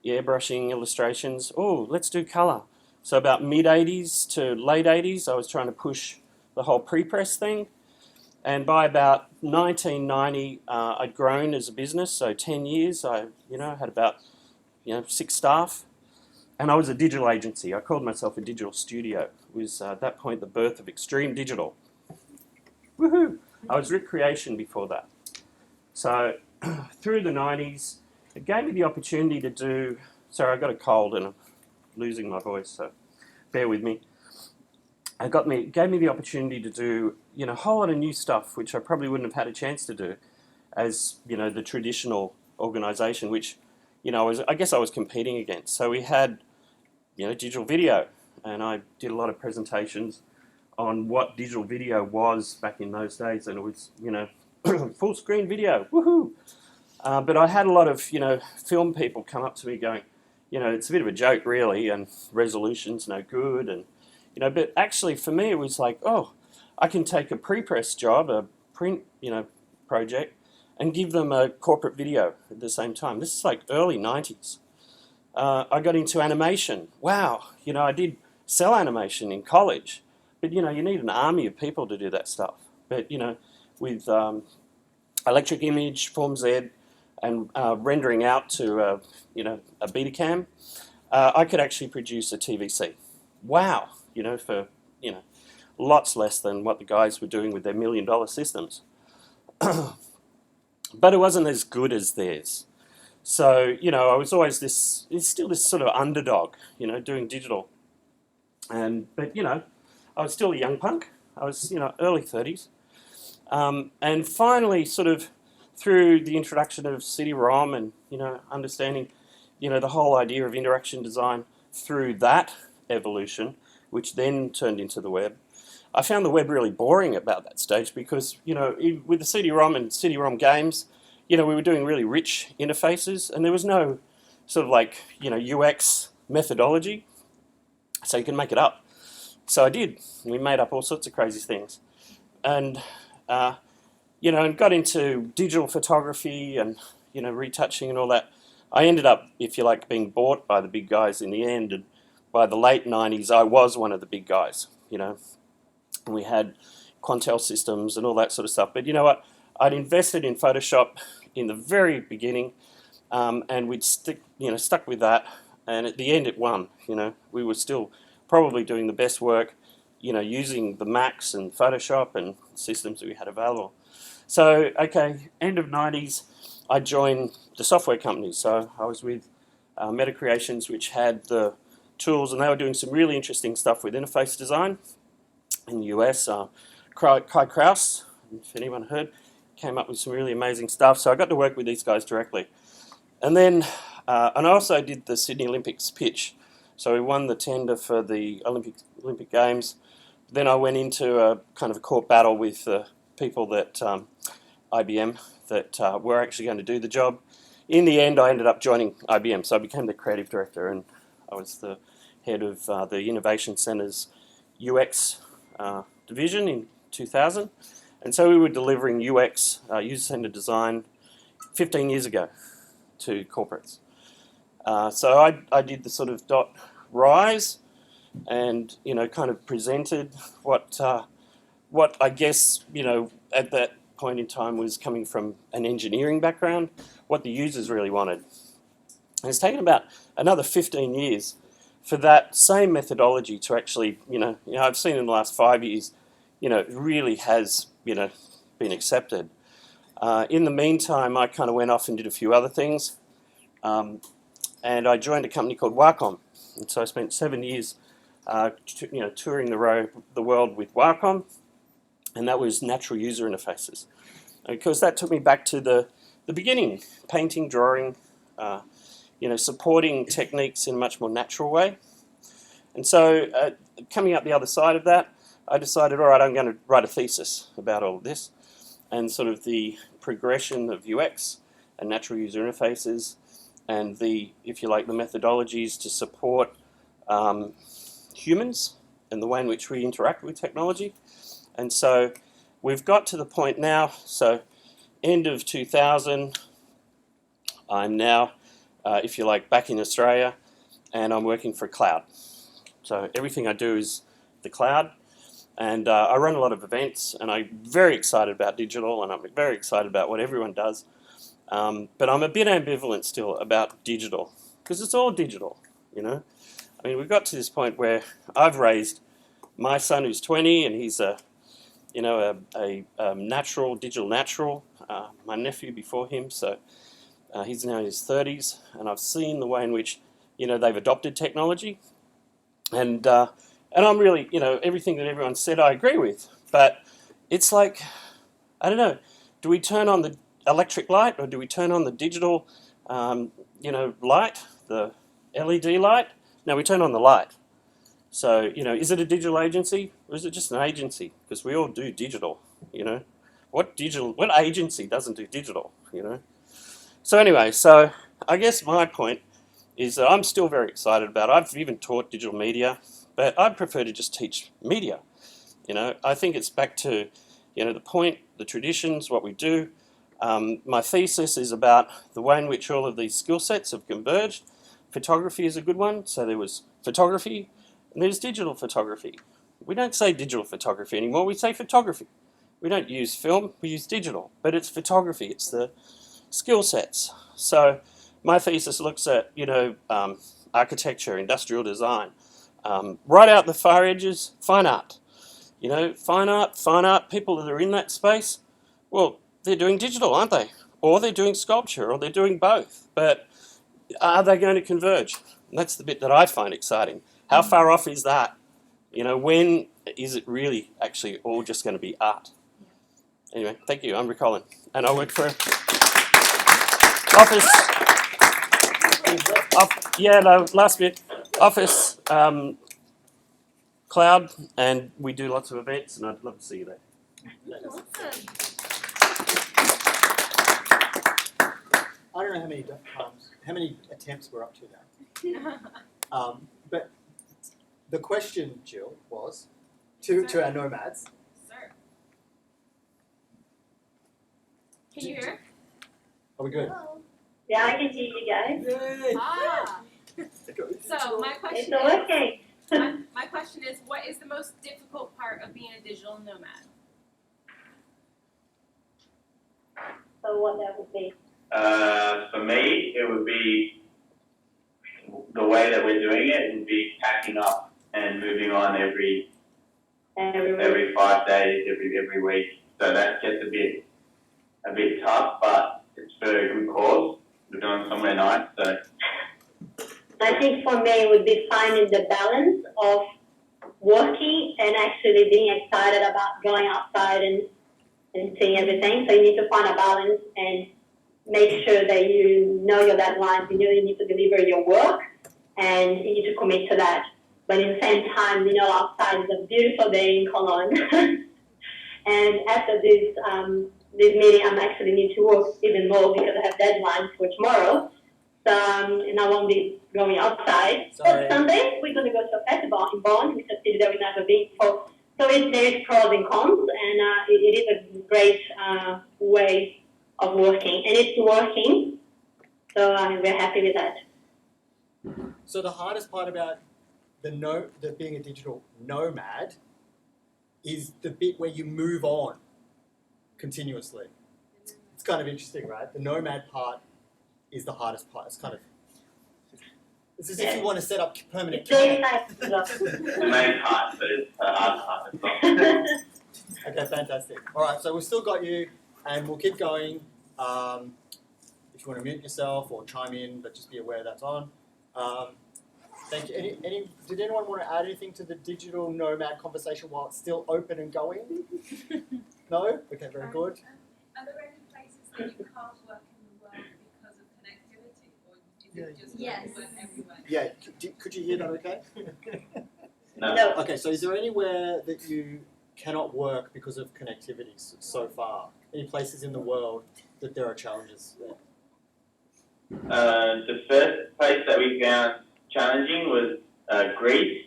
Speaker 11: airbrushing illustrations. Oh, let's do colour. So about mid-80s to late 80s, I was trying to push the whole pre-press thing. And by about 1990, I'd grown as a business. So 10 years, I had about 6 staff. And I was a digital agency. I called myself a digital studio. It was at that point the birth of extreme digital. Woohoo! I was Rick Creation before that. So through the 90s, it gave me the opportunity to do... Sorry, I got a cold and I'm losing my voice, so bear with me. It gave me the opportunity to do a whole lot of new stuff, which I probably wouldn't have had a chance to do as the traditional organisation, which I guess I was competing against. So we had digital video, and I did a lot of presentations on what digital video was back in those days, and it was full screen video, woohoo! But I had a lot of film people come up to me going, it's a bit of a joke really, and resolution's no good, and but actually for me it was like, oh, I can take a pre-press job, a print project, and give them a corporate video at the same time. This is like early 90s. I got into animation. Wow, I did cell animation in college, but you need an army of people to do that stuff. But with electric image, Form Z, and rendering out to a Betacam, I could actually produce a TVC. Wow, for lots less than what the guys were doing with their $1 million systems. But it wasn't as good as theirs. So, I was always still this sort of underdog, doing digital. But I was still a young punk. I was, early 30s. And finally, sort of through the introduction of CD-ROM and, understanding, the whole idea of interaction design through that evolution, which then turned into the web, I found the web really boring about that stage because, with the CD-ROM and CD-ROM games, we were doing really rich interfaces and there was no sort of like, UX methodology, so you can make it up. So I did. We made up all sorts of crazy things. And, and got into digital photography and, retouching and all that. I ended up, if you like, being bought by the big guys in the end. And by the late 90s, I was one of the big guys, And we had Quantel systems and all that sort of stuff. But you know what? I'd invested in Photoshop in the very beginning, and we'd stuck with that. And at the end, it won. We were still probably doing the best work, using the Macs and Photoshop and systems that we had available. So, okay, end of 90s, I joined the software company. So I was with Meta Creations, which had the tools, and they were doing some really interesting stuff with interface design in the US. Kai Kraus, if anyone heard, came up with some really amazing stuff. So I got to work with these guys directly. And then, and I also did the Sydney Olympics pitch. So we won the tender for the Olympic Games. Then I went into a kind of a court battle with people that IBM that were actually going to do the job. in the end, I ended up joining IBM. So I became the creative director, and I was the head of the Innovation Centre's UX division in 2000. And so we were delivering UX, user-centered design, 15 years ago to corporates. So I did the sort of .rise and, kind of presented what I guess, at that point in time was coming from an engineering background, what the users really wanted. And it's taken about another 15 years for that same methodology to actually, I've seen in the last 5 years, it really has, been accepted. In the meantime, I kind of went off and did a few other things. And I joined a company called Wacom. And so I spent 7 years, touring the world with Wacom. And that was natural user interfaces. Because that took me back to the beginning, painting, drawing, supporting techniques in a much more natural way. And so coming up the other side of that, I decided, all right, I'm going to write a thesis about all of this and sort of the progression of UX and natural user interfaces and the, if you like, the methodologies to support humans and the way in which we interact with technology. And so we've got to the point now, so end of 2000, I'm now, if you like, back in Australia, and I'm working for cloud. So everything I do is the cloud, and I run a lot of events, and I'm very excited about digital, and I'm very excited about what everyone does. But I'm a bit ambivalent still about digital, because it's all digital, I mean, we've got to this point where I've raised my son who's 20, and he's a natural, digital natural, my nephew before him, so he's now in his 30s, and I've seen the way in which, they've adopted technology, and I'm really, everything that everyone said I agree with, but it's like, I don't know, do we turn on the electric light, or do we turn on the digital, light, the LED light? No, we turn on the light. So, is it a digital agency, or is it just an agency? Because we all do digital, What agency doesn't do digital, So anyway, so I guess my point is that I'm still very excited about it. I've even taught digital media, but I prefer to just teach media. I think it's back to, the point, the traditions, what we do. My thesis is about the way in which all of these skill sets have converged. Photography is a good one. So there was photography, and there's digital photography. We don't say digital photography anymore, we say photography. We don't use film, we use digital, but it's photography, it's the skill sets. So my thesis looks at, architecture, industrial design, right out the far edges, fine art. Fine art, people that are in that space, well, they're doing digital, aren't they? Or they're doing sculpture, or they're doing both. But are they going to converge? And that's the bit that I find exciting. How far off is that? When is it really actually all just going to be art? Anyway, thank you. I'm Rick Holland, and I work for Office. Last bit. Office, cloud, and we do lots of events, and I'd love to see you there.
Speaker 1: I don't know how many attempts we're up to now. But the question, Jill, was to our nomads.
Speaker 7: Sir. Can you hear?
Speaker 1: Are we good?
Speaker 3: Yeah, I can hear you guys.
Speaker 1: Yay!
Speaker 7: Ah. So my question
Speaker 3: It's okay.
Speaker 7: my question is, what is the most difficult part of being a digital nomad?
Speaker 3: So what that would be?
Speaker 4: For me, it would be the way that we're doing it would be packing up and moving on every 5 days, every week. So that gets a bit tough, but it's for a good cause. We're doing somewhere nice, so.
Speaker 3: I think for me it would be finding the balance of working and actually being excited about going outside and seeing everything. So you need to find a balance and make sure that you know your deadlines, you know you need to deliver your work, and you need to commit to that. But at the same time, outside is a beautiful day in Cologne. And after this this meeting, I actually need to work even more because I have deadlines for tomorrow. So, and I won't be going outside.
Speaker 6: Sorry.
Speaker 3: But Sunday, we're going to go to a festival in Bonn, which is a city that we've never been before. So there is pros and cons, and it is a great way of working. And it's working, so we're happy with that.
Speaker 1: So the hardest part about the being a digital nomad is the bit where you move on continuously. It's kind of interesting, right? The nomad part is the hardest part. It's kind of, it's as if you want to set up permanent
Speaker 3: It's very
Speaker 1: camp.
Speaker 3: nice.
Speaker 5: The main part, but it's the hard part as well.
Speaker 1: Okay, fantastic. All right, so we've still got you, and we'll keep going. If you want to mute yourself or chime in, but just be aware that's on. Thank you. Did anyone want to add anything to the digital nomad conversation while it's still open and going? No? Okay, very good.
Speaker 7: Are there any places that you can't work in the world because of connectivity, or is it just
Speaker 12: Yes.
Speaker 7: work everywhere?
Speaker 1: Yeah, could you hear that okay?
Speaker 3: No.
Speaker 1: Okay, so is there anywhere that you cannot work because of connectivity so far? Any places in the world that there are challenges there?
Speaker 4: The first place that we found challenging was Greece.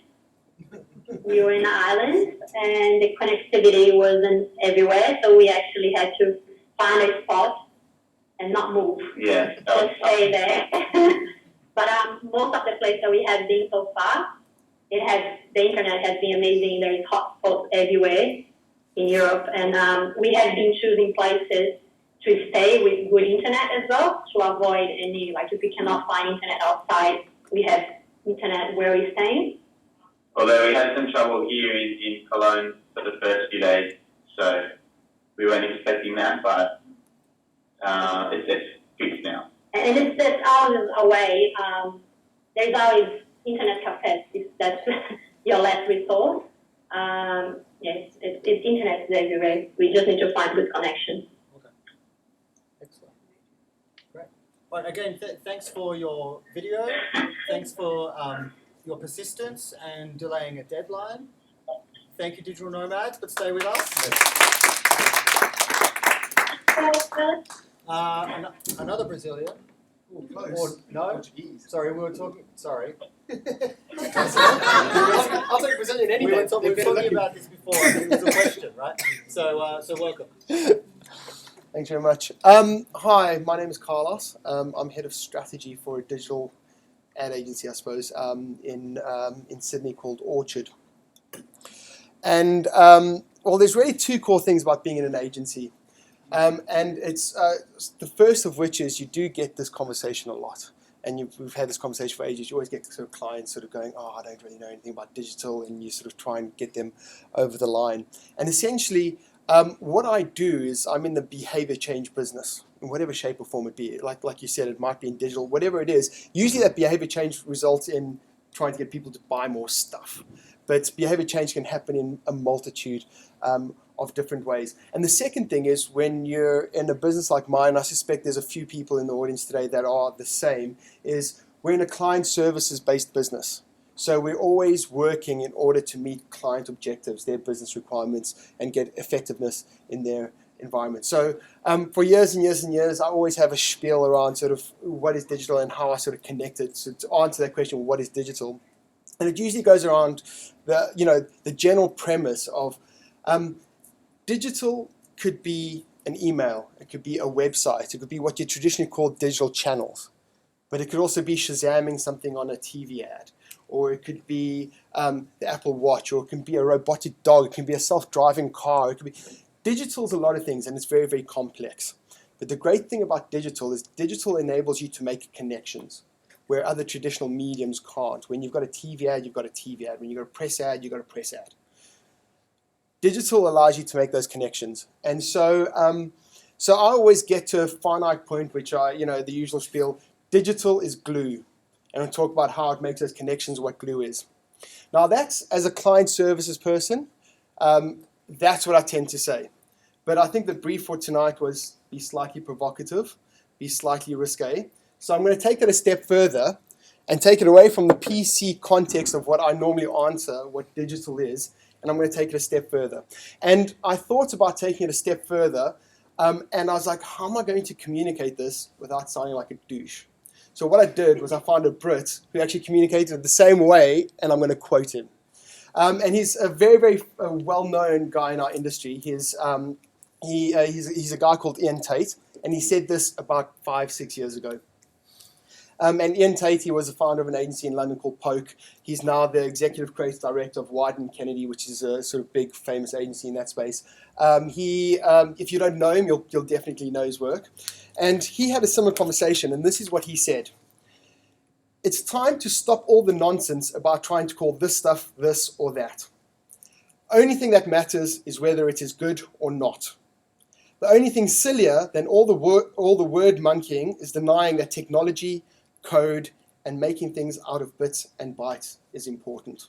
Speaker 3: We were in Ireland, and the connectivity wasn't everywhere, so we actually had to find a spot and not move.
Speaker 4: Yeah.
Speaker 3: Just stay there. But most of the places that we have been so far, the internet has been amazing. There is hotspots everywhere in Europe, and we have been choosing places to stay with good internet as well, to avoid any, like if we cannot find internet outside, we have internet where we're staying.
Speaker 4: Although we had some trouble here in Cologne for the first few days, so we weren't expecting that, but it's fixed now.
Speaker 3: And it's just hours away. There's always internet cafes if that's your last resource. Yes, it's internet is everywhere. We just need to find good connection.
Speaker 1: Okay. Excellent. Great. Well, again, thanks for your video. Thanks for your persistence and delaying a deadline. Thank you, digital nomads, but stay with us. Another Brazilian.
Speaker 13: Ooh, close.
Speaker 1: Or no?
Speaker 13: Portuguese.
Speaker 1: Sorry, we were talking. Sorry.
Speaker 13: I'll take Brazilian any
Speaker 1: We
Speaker 13: day.
Speaker 1: were talking about this before. It was a question, right? So welcome.
Speaker 13: Thanks very much. Hi, my name is Carlos. I'm head of strategy for a digital ad agency, I suppose, in Sydney called Orchard. And well, there's really two core things about being in an agency. And it's the first of which is you do get this conversation a lot. And we've had this conversation for ages. You always get sort of clients sort of going, oh, I don't really know anything about digital, and you sort of try and get them over the line. And essentially, what I do is I'm in the behavior change business, in whatever shape or form it be. Like you said, it might be in digital, whatever it is. Usually that behavior change results in trying to get people to buy more stuff. But behavior change can happen in a multitude of different ways. And the second thing is when you're in a business like mine, I suspect there's a few people in the audience today that are the same, is we're in a client services based business. So we're always working in order to meet client objectives, their business requirements, and get effectiveness in their environment. So for years and years and years, I always have a spiel around sort of what is digital and how I sort of connect it. So to answer that question, what is digital? And it usually goes around the general premise of digital could be an email, it could be a website, it could be what you traditionally call digital channels, but it could also be Shazamming something on a TV ad, or it could be the Apple Watch, or it can be a robotic dog, it can be a self-driving car, it could be... Digital is a lot of things, and it's very, very complex. But the great thing about digital is digital enables you to make connections where other traditional mediums can't. When you've got a TV ad, you've got a TV ad. When you've got a press ad, you've got a press ad. Digital allows you to make those connections. And so I always get to a finite point, which the usual spiel, digital is glue. And I'll talk about how it makes those connections, what glue is. Now that's, as a client services person, that's what I tend to say. But I think the brief for tonight was be slightly provocative, be slightly risque. So I'm going to take it a step further and take it away from the PC context of what I normally answer, what digital is, and I'm going to take it a step further. And I thought about taking it a step further And I was like, how am I going to communicate this without sounding like a douche? So what I did was I found a Brit who actually communicated the same way, and I'm going to quote him. And he's a very, very well-known guy in our industry. He's a guy called Ian Tate, and he said this about 5-6 years ago. And Ian Tate, he was the founder of an agency in London called Poke. He's now the executive creative director of Wyden Kennedy, which is a sort of big, famous agency in that space. If you don't know him, you'll definitely know his work. And he had a similar conversation, and this is what he said. It's time to stop all the nonsense about trying to call this stuff this or that. Only thing that matters is whether it is good or not. The only thing sillier than all the word monkeying is denying that technology, code, and making things out of bits and bytes is important.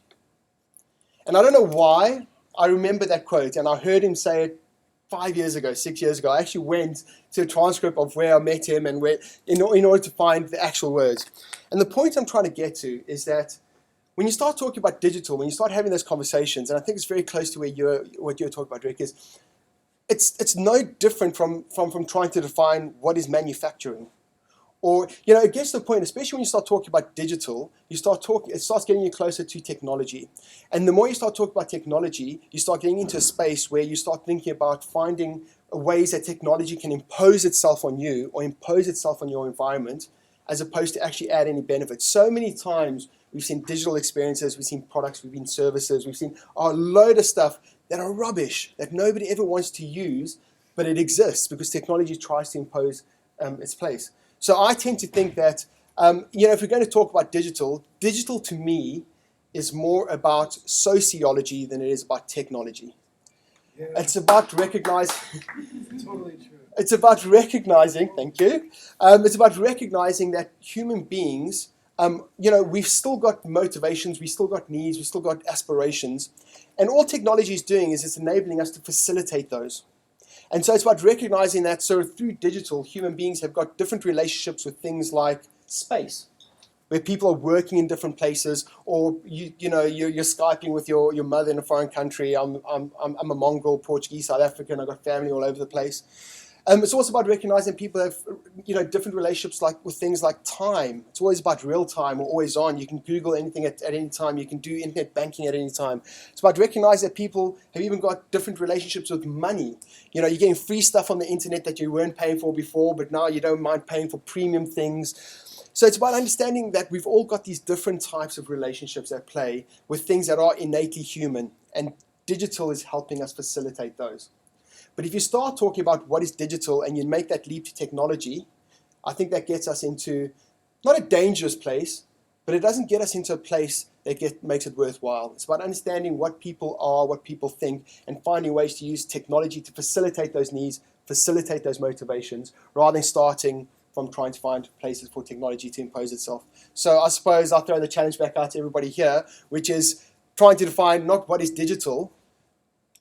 Speaker 13: And I don't know why I remember that quote, and I heard him say it 5 years ago, 6 years ago. I actually went to a transcript of where I met him and where, in order to find the actual words. And the point I'm trying to get to is that when you start talking about digital, when you start having those conversations, and I think it's very close to what you're talking about, Rick, is it's no different from trying to define what is manufacturing. Or, it gets to the point, especially when you start talking about digital, it starts getting you closer to technology. And the more you start talking about technology, you start getting into a space where you start thinking about finding ways that technology can impose itself on you or impose itself on your environment, as opposed to actually add any benefits. So many times we've seen digital experiences, we've seen products, we've seen services, we've seen a load of stuff that are rubbish, that nobody ever wants to use, but it exists because technology tries to impose its place. So I tend to think that, if we're going to talk about digital to me is more about sociology than it is about technology. Yeah. It's about recognizing... Totally true. It's about recognizing, thank you, it's about recognizing that human beings, we've still got motivations, we've still got needs, we've still got aspirations, and all technology is doing is it's enabling us to facilitate those. And so it's about recognizing that sort of through digital, human beings have got different relationships with things like space, where people are working in different places, or you're Skyping with your mother in a foreign country. I'm a Mongol, Portuguese, South African. I've got family all over the place. It's also about recognizing people have different relationships with things like time. It's always about real time or always on. You can Google anything at any time. You can do internet banking at any time. It's about recognizing that people have even got different relationships with money. You're getting free stuff on the internet that you weren't paying for before, but now you don't mind paying for premium things. So it's about understanding that we've all got these different types of relationships at play with things that are innately human, and digital is helping us facilitate those. But if you start talking about what is digital and you make that leap to technology, I think that gets us into not a dangerous place, but it doesn't get us into a place that makes it worthwhile. It's about understanding what people are, what people think, and finding ways to use technology to facilitate those needs, facilitate those motivations, rather than starting from trying to find places for technology to impose itself. So I suppose I'll throw the challenge back out to everybody here, which is trying to define not what is digital,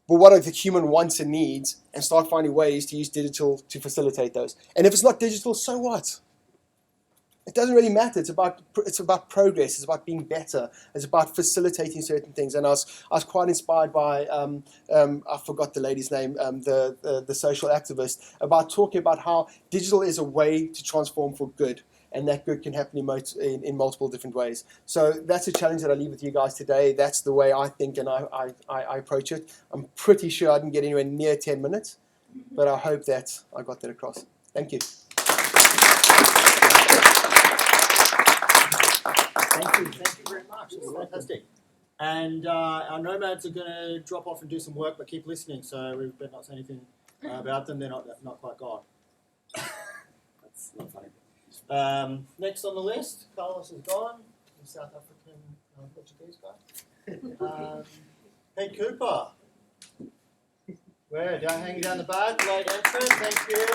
Speaker 13: but what are the human wants and needs, and start finding ways to use digital to facilitate those. And if it's not digital, so what? It doesn't really matter. It's about progress. It's about being better. It's about facilitating certain things. And I was quite inspired by I forgot the lady's name, the social activist, about talking about how digital is a way to transform for good. And that good can happen in multiple different ways. So that's a challenge that I leave with you guys today. That's the way I think and I approach it. I'm pretty sure I didn't get anywhere near 10 minutes, but I hope that I got that across. Thank you.
Speaker 6: Thank you very much. It was fantastic. And our nomads are going to drop off and do some work, but keep listening. So we better not say anything about them. They're not quite gone. That's not funny. Next on the list, Carlos is gone. The South African Portuguese guy. Hey Cooper. Where? Hanging down the back, late entrance. Thank you.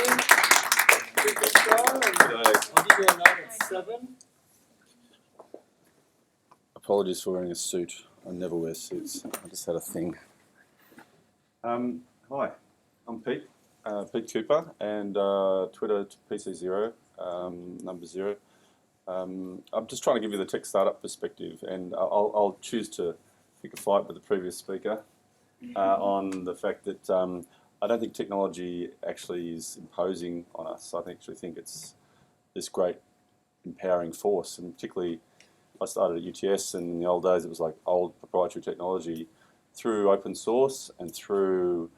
Speaker 6: Good go. I'll give you a note at 7.
Speaker 14: Apologies for wearing a suit. I never wear suits. I just had a thing. Hi, I'm Pete. Pete Cooper, and Twitter PC0. Number 0. I'm just trying to give you the tech startup perspective, and I'll choose to pick a fight with the previous speaker on the fact that I don't think technology actually is imposing on us. I actually think it's this great empowering force, and particularly I started at UTS, and in the old days it was like old proprietary technology. Through open source and through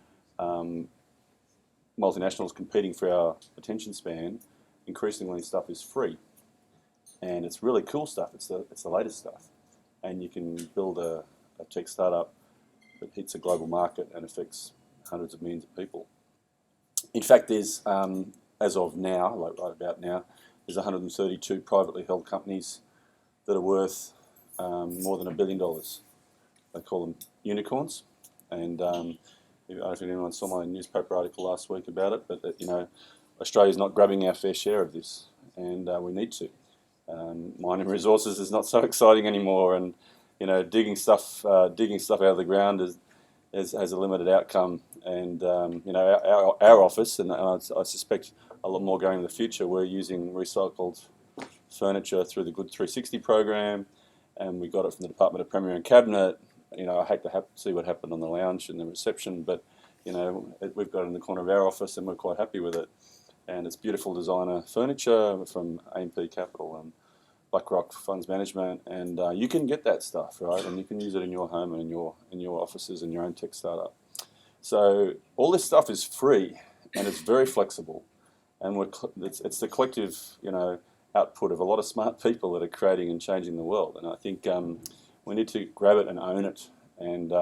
Speaker 14: multinationals competing for our attention span, increasingly stuff is free, and it's really cool stuff. It's the latest stuff, and you can build a tech startup that hits a global market and affects hundreds of millions of people. In fact, there's as of now, like right about now, there's 132 privately held companies that are worth more than $1 billion. They call them unicorns, and I don't know if anyone saw my newspaper article last week about it, but Australia's not grabbing our fair share of this, and we need to. Mining resources is not so exciting anymore, and digging stuff out of the ground has a limited outcome. And our office, and I suspect a lot more going in the future, we're using recycled furniture through the Good 360 program, and we got it from the Department of Premier and Cabinet. I hate to see what happened on the lounge and the reception, but we've got it in the corner of our office, and we're quite happy with it. And it's beautiful designer furniture from AMP Capital and BlackRock Funds Management, and you can get that stuff, right? And you can use it in your home and in your offices and your own tech startup. So all this stuff is free, and it's very flexible, and it's the collective output of a lot of smart people that are creating and changing the world. And I think we need to grab it and own it. And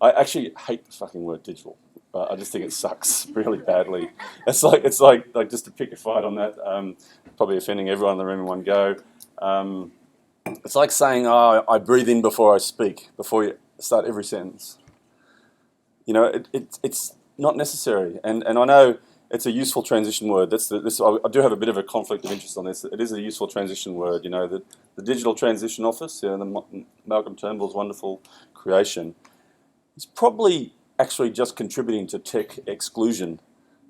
Speaker 14: I actually hate the fucking word digital. I just think it sucks really badly. It's like just to pick a fight on that, probably offending everyone in the room in one go. It's like saying, "Oh, I breathe in before I speak," before you start every sentence. It's not necessary. And I know it's a useful transition word. I do have a bit of a conflict of interest on this. It is a useful transition word. The Digital Transition Office, Malcolm Turnbull's wonderful creation, is probably actually just contributing to tech exclusion.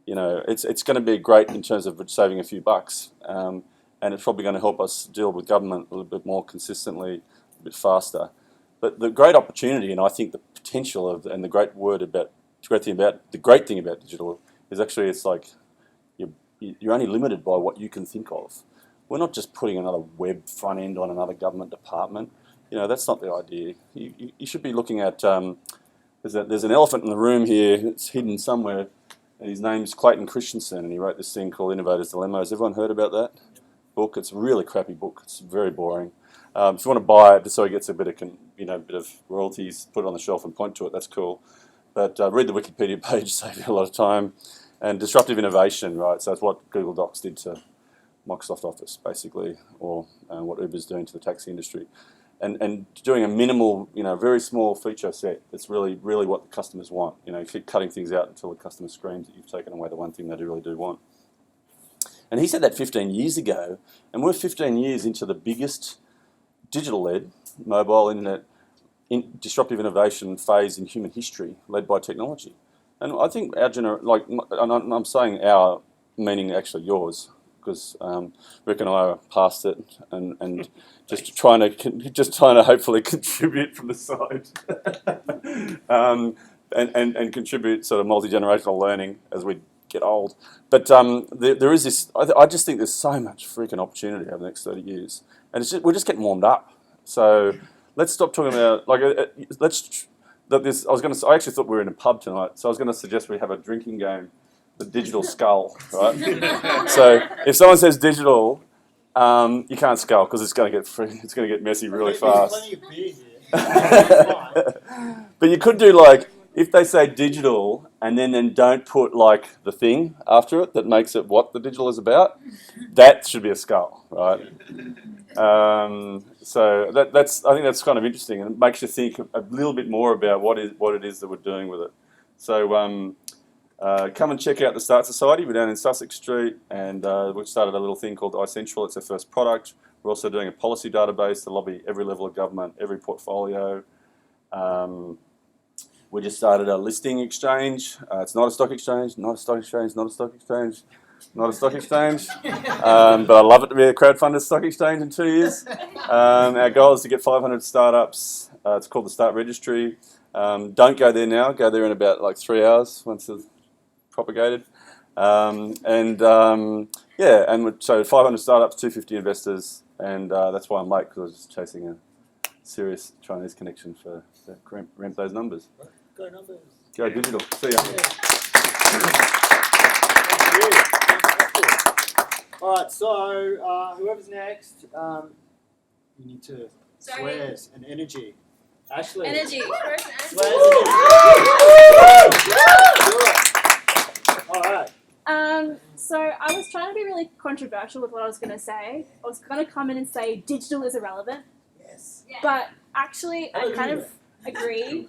Speaker 14: It's going to be great in terms of saving a few bucks, and it's probably going to help us deal with government a little bit more consistently, a bit faster. But the great opportunity, and I think the potential and the great thing about digital is actually it's like you're only limited by what you can think of. We're not just putting another web front end on another government department. That's not the idea. You should be looking at there's an elephant in the room here. It's hidden somewhere. And his name's Clayton Christensen, and he wrote this thing called Innovator's Dilemma. Has everyone heard about that book? It's a really crappy book. It's very boring. If you want to buy it, just so he gets a bit of royalties, put it on the shelf and point to it. That's cool. But read the Wikipedia page, save you a lot of time. And disruptive innovation, right? So it's what Google Docs did to Microsoft Office, basically, or what Uber's doing to the taxi industry. And doing a minimal, very small feature set that's really, really what the customers want. Keep cutting things out until the customer screams that you've taken away the one thing they really do want. And he said that 15 years ago, and we're 15 years into the biggest digital-led, mobile, internet, disruptive innovation phase in human history, led by technology. And I think our and I'm saying our, meaning actually yours, because Rick and I are past it, and just trying to hopefully contribute from the side, and contribute sort of multi-generational learning as we get old. But there is this. I just think there's so much freaking opportunity over the next 30 years, and we're just getting warmed up. So let's stop talking about I actually thought we were in a pub tonight, so I was going to suggest we have a drinking game, the digital skull, right? So if someone says digital, you can't skull because it's going to get messy really fast.
Speaker 6: Plenty of beer here.
Speaker 14: But you could do if they say digital and then don't put the thing after it that makes it what the digital is about, that should be a skull, right? So I think that's kind of interesting, and it makes you think a little bit more about what it is that we're doing with it. So come and check out the Start Society. We're down in Sussex Street, and we've started a little thing called iCentral. It's our first product. We're also doing a policy database to lobby every level of government, every portfolio. We just started a listing exchange. It's not a stock exchange, not a stock exchange, not a stock exchange, not a stock exchange. But I'd love it to be a crowdfunded stock exchange in 2 years. Our goal is to get 500 startups. It's called the Start Registry. Don't go there now. Go there in about 3 hours once the propagated. So 500 startups, 250 investors, and that's why I'm late, because I was just chasing a serious Chinese connection to ramp those numbers.
Speaker 6: Go numbers.
Speaker 14: Go digital. See ya.
Speaker 6: All right, so whoever's next, you need to swears and energy. Ashley.
Speaker 10: Energy.
Speaker 6: Swears and energy. All right.
Speaker 15: So I was trying to be really controversial with what I was going to say. I was going to come in and say digital is irrelevant.
Speaker 6: Yes.
Speaker 15: But actually, I kind of agree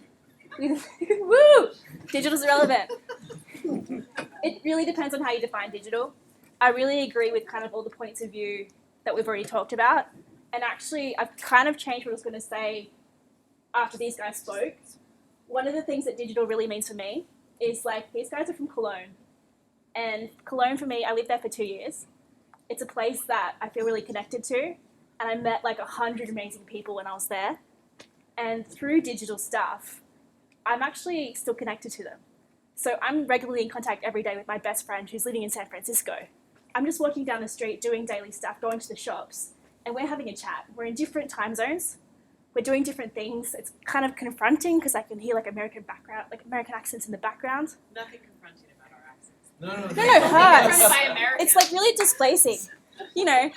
Speaker 15: with woo! Digital is irrelevant. It really depends on how you define digital. I really agree with kind of all the points of view that we've already talked about. And actually, I've kind of changed what I was going to say after these guys spoke. One of the things that digital really means for me is, like, these guys are from Cologne. And Cologne, for me, I lived there for 2 years. It's a place that I feel really connected to. And I met like 100 amazing people when I was there. And through digital stuff, I'm actually still connected to them. So I'm regularly in contact every day with my best friend who's living in San Francisco. I'm just walking down the street, doing daily stuff, going to the shops, and we're having a chat. We're in different time zones. We're doing different things. It's kind of confronting because I can hear like American accents in the background.
Speaker 10: Nothing confronting about our accents.
Speaker 15: No, it hurts. It's like really displacing. You know,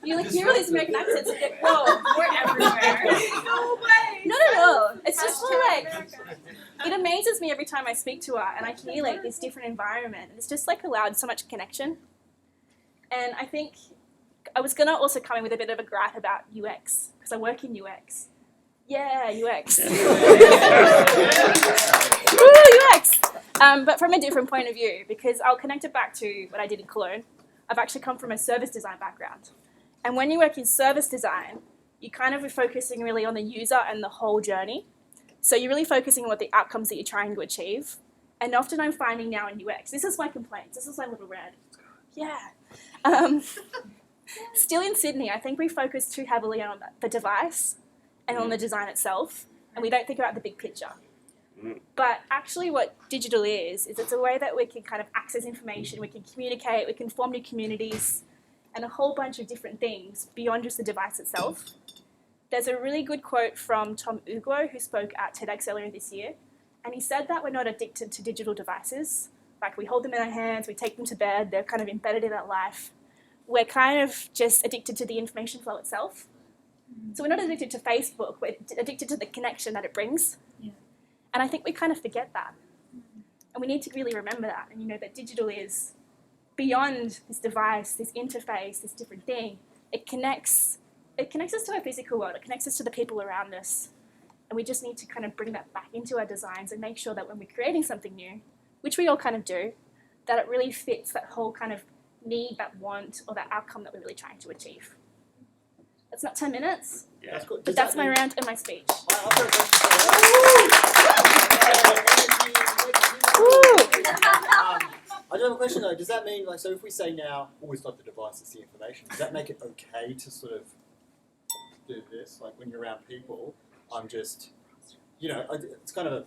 Speaker 15: you like hear all these American accents and think, whoa, we're everywhere.
Speaker 10: No way.
Speaker 15: Not at all. It's just more like, it amazes me every time I speak to her and I hear like this different environment. It's just like allowed so much connection. And I think I was gonna also come in with a bit of a gripe about UX because I work in UX. Yeah, UX. Woo, UX. But from a different point of view, because I'll connect it back to what I did in Cologne. I've actually come from a service design background. And when you work in service design, you kind of are focusing really on the user and the whole journey. So you're really focusing on what the outcomes that you're trying to achieve. And often I'm finding now in UX, this is my complaints, this is my little red. Yeah. Still in Sydney, I think we focus too heavily on the device and on the design itself, and we don't think about the big picture. But actually what digital is it's a way that we can kind of access information, we can communicate, we can form new communities, and a whole bunch of different things beyond just the device itself. There's a really good quote from Tom Uglo, who spoke at TEDx earlier this year, and he said that we're not addicted to digital devices. Like, we hold them in our hands, we take them to bed, they're kind of embedded in our life. We're kind of just addicted to the information flow itself. So we're not addicted to Facebook, we're addicted to the connection that it brings. Yeah. And I think we kind of forget that. And we need to really remember that, and you know that digital is beyond this device, this interface, this different thing. It connects us to our physical world, it connects us to the people around us. And we just need to kind of bring that back into our designs and make sure that when we're creating something new, which we all kind of do, that it really fits that whole kind of need, that want, or that outcome that we're really trying to achieve. That's not 10 minutes,
Speaker 6: Yeah. That's good.
Speaker 15: but that's my rant and my speech.
Speaker 6: I do have a question though. Does that mean, like, so if we say now, always got the device, it's the information, does that make it okay to sort of do this? Like, when you're around people, I'm just, you know, it's kind of a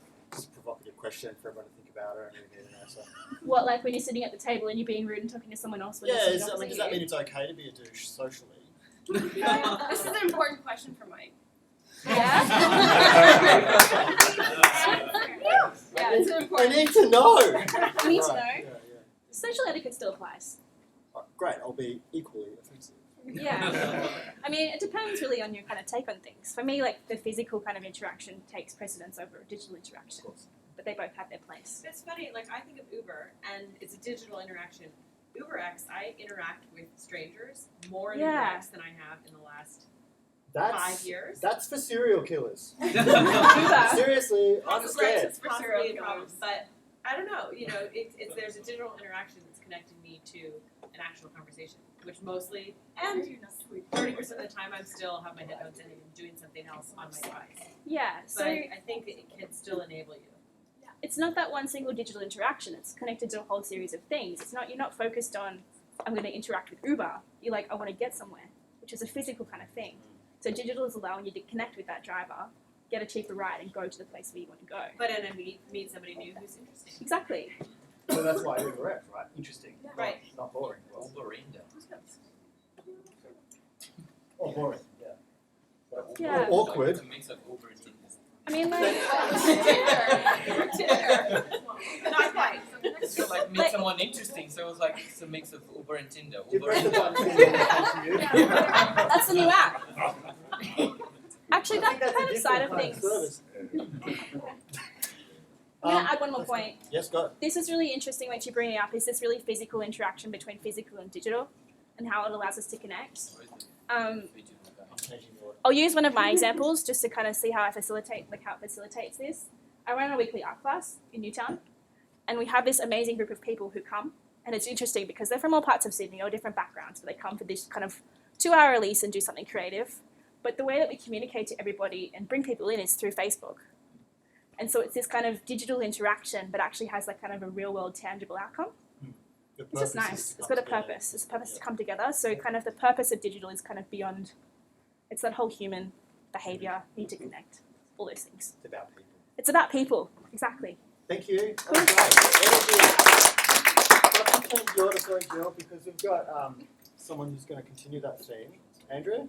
Speaker 6: provocative question for everyone to think about. I don't really know. So.
Speaker 15: What, like when you're sitting at the table and you're being rude and talking to someone else? When
Speaker 6: Yeah,
Speaker 15: they're
Speaker 6: does that mean it's okay to be a douche socially?
Speaker 10: This is an important question for Mike.
Speaker 15: Yeah?
Speaker 10: Yeah, it's an important
Speaker 6: I need to know.
Speaker 15: You need to know.
Speaker 6: Yeah.
Speaker 15: Social etiquette still applies.
Speaker 6: Great, I'll be equally offensive.
Speaker 15: Yeah. I mean, it depends really on your kind of take on things. For me, like, the physical kind of interaction takes precedence over a digital interaction. But they both have their place.
Speaker 10: It's funny, like, I think of Uber, and it's a digital interaction. UberX, I interact with strangers more in UberX than I have in the last 5 years.
Speaker 6: That's for serial killers. Seriously, I'm scared.
Speaker 10: It's possibly a problem, but I don't know. You know, there's a digital interaction that's connecting me to an actual conversation, which mostly, and 30% of the time, I still have my headphones in and doing something else on my device.
Speaker 15: Yeah. So
Speaker 10: but I think that it can still enable you.
Speaker 15: It's not that one single digital interaction. It's connected to a whole series of things. You're not focused on, I'm going to interact with Uber. You're like, I want to get somewhere, which is a physical kind of thing. So digital is allowing you to connect with that driver, get a cheaper ride, and go to the place where you want to go.
Speaker 10: But then meet somebody new who's interesting.
Speaker 15: Exactly.
Speaker 6: So that's why divergent, right? Interesting.
Speaker 10: Right.
Speaker 6: Not boring. Well,
Speaker 16: Uber-indo.
Speaker 6: or boring, yeah.
Speaker 15: Yeah.
Speaker 6: Or awkward.
Speaker 16: It's a mix of Uber and Tinder.
Speaker 15: I mean, like,
Speaker 10: Not quite.
Speaker 16: So like meet someone interesting, so it was like it's a mix of Uber and Tinder.
Speaker 6: You
Speaker 16: Uber
Speaker 6: press
Speaker 16: and
Speaker 6: the button and comes to you.
Speaker 15: that's the new app. Actually,
Speaker 6: I
Speaker 15: that
Speaker 6: think that's a
Speaker 15: kind of side
Speaker 6: different
Speaker 15: of
Speaker 6: kind
Speaker 15: things.
Speaker 6: service.
Speaker 15: I'm going to add one more point.
Speaker 6: Yes, go.
Speaker 15: This is really interesting when you bring it up, is this really physical interaction between physical and digital and how it allows us to connect. I'll use one of my examples just to kind of see how it facilitates this. I run a weekly art class in Newtown, and we have this amazing group of people who come, and it's interesting because they're from all parts of Sydney or different backgrounds, but they come for this kind of 2-hour release and do something creative. But the way that we communicate to everybody and bring people in is through Facebook. And so it's this kind of digital interaction, but actually has like kind of a real world tangible outcome. It's just nice. It's got a purpose. It's a purpose to come together. So kind of the purpose of digital is kind of beyond, it's that whole human behavior, need to connect, all those things.
Speaker 6: It's about people.
Speaker 15: It's about people, exactly.
Speaker 6: Thank you.
Speaker 15: Cool.
Speaker 6: That's great. Change the order, sorry, Jill, because we've got someone who's going to continue that theme. Andrew?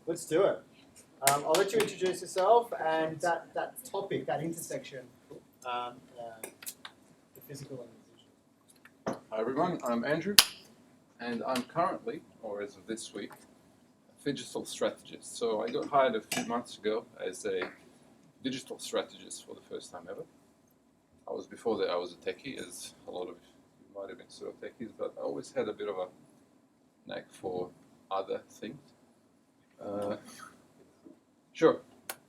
Speaker 6: Let's do it. I'll let you introduce yourself and that topic, that intersection, the physical and the digital.
Speaker 17: Hi everyone, I'm Andrew, and I'm currently, or as of this week, a digital strategist. So I got hired a few months ago as a digital strategist for the first time ever. Before that I was a techie, as a lot of you might have been sort of techies, but I always had a bit of a knack for other things. Sure.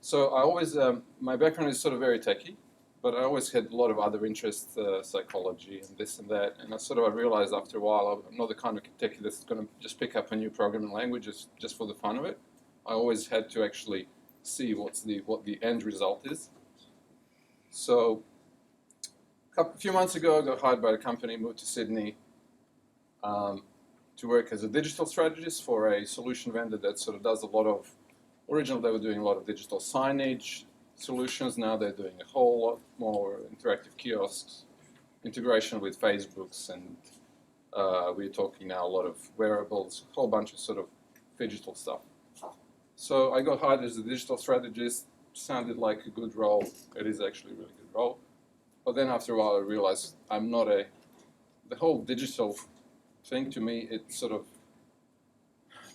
Speaker 17: So I always, my background is sort of very techie, but I always had a lot of other interests, psychology and this and that. And I realized after a while, I'm not the kind of techie that's going to just pick up a new programming language just for the fun of it. I always had to actually see what the end result is. So a few months ago, I got hired by a company, moved to Sydney to work as a digital strategist for a solution vendor that sort of does a lot of. Originally, they were doing a lot of digital signage solutions. Now they're doing a whole lot more interactive kiosks, integration with Facebooks, and we're talking now a lot of wearables, a whole bunch of sort of digital stuff. So I got hired as a digital strategist. Sounded like a good role. It is actually a really good role. But then after a while, I realized I'm not the whole digital thing to me, it's sort of,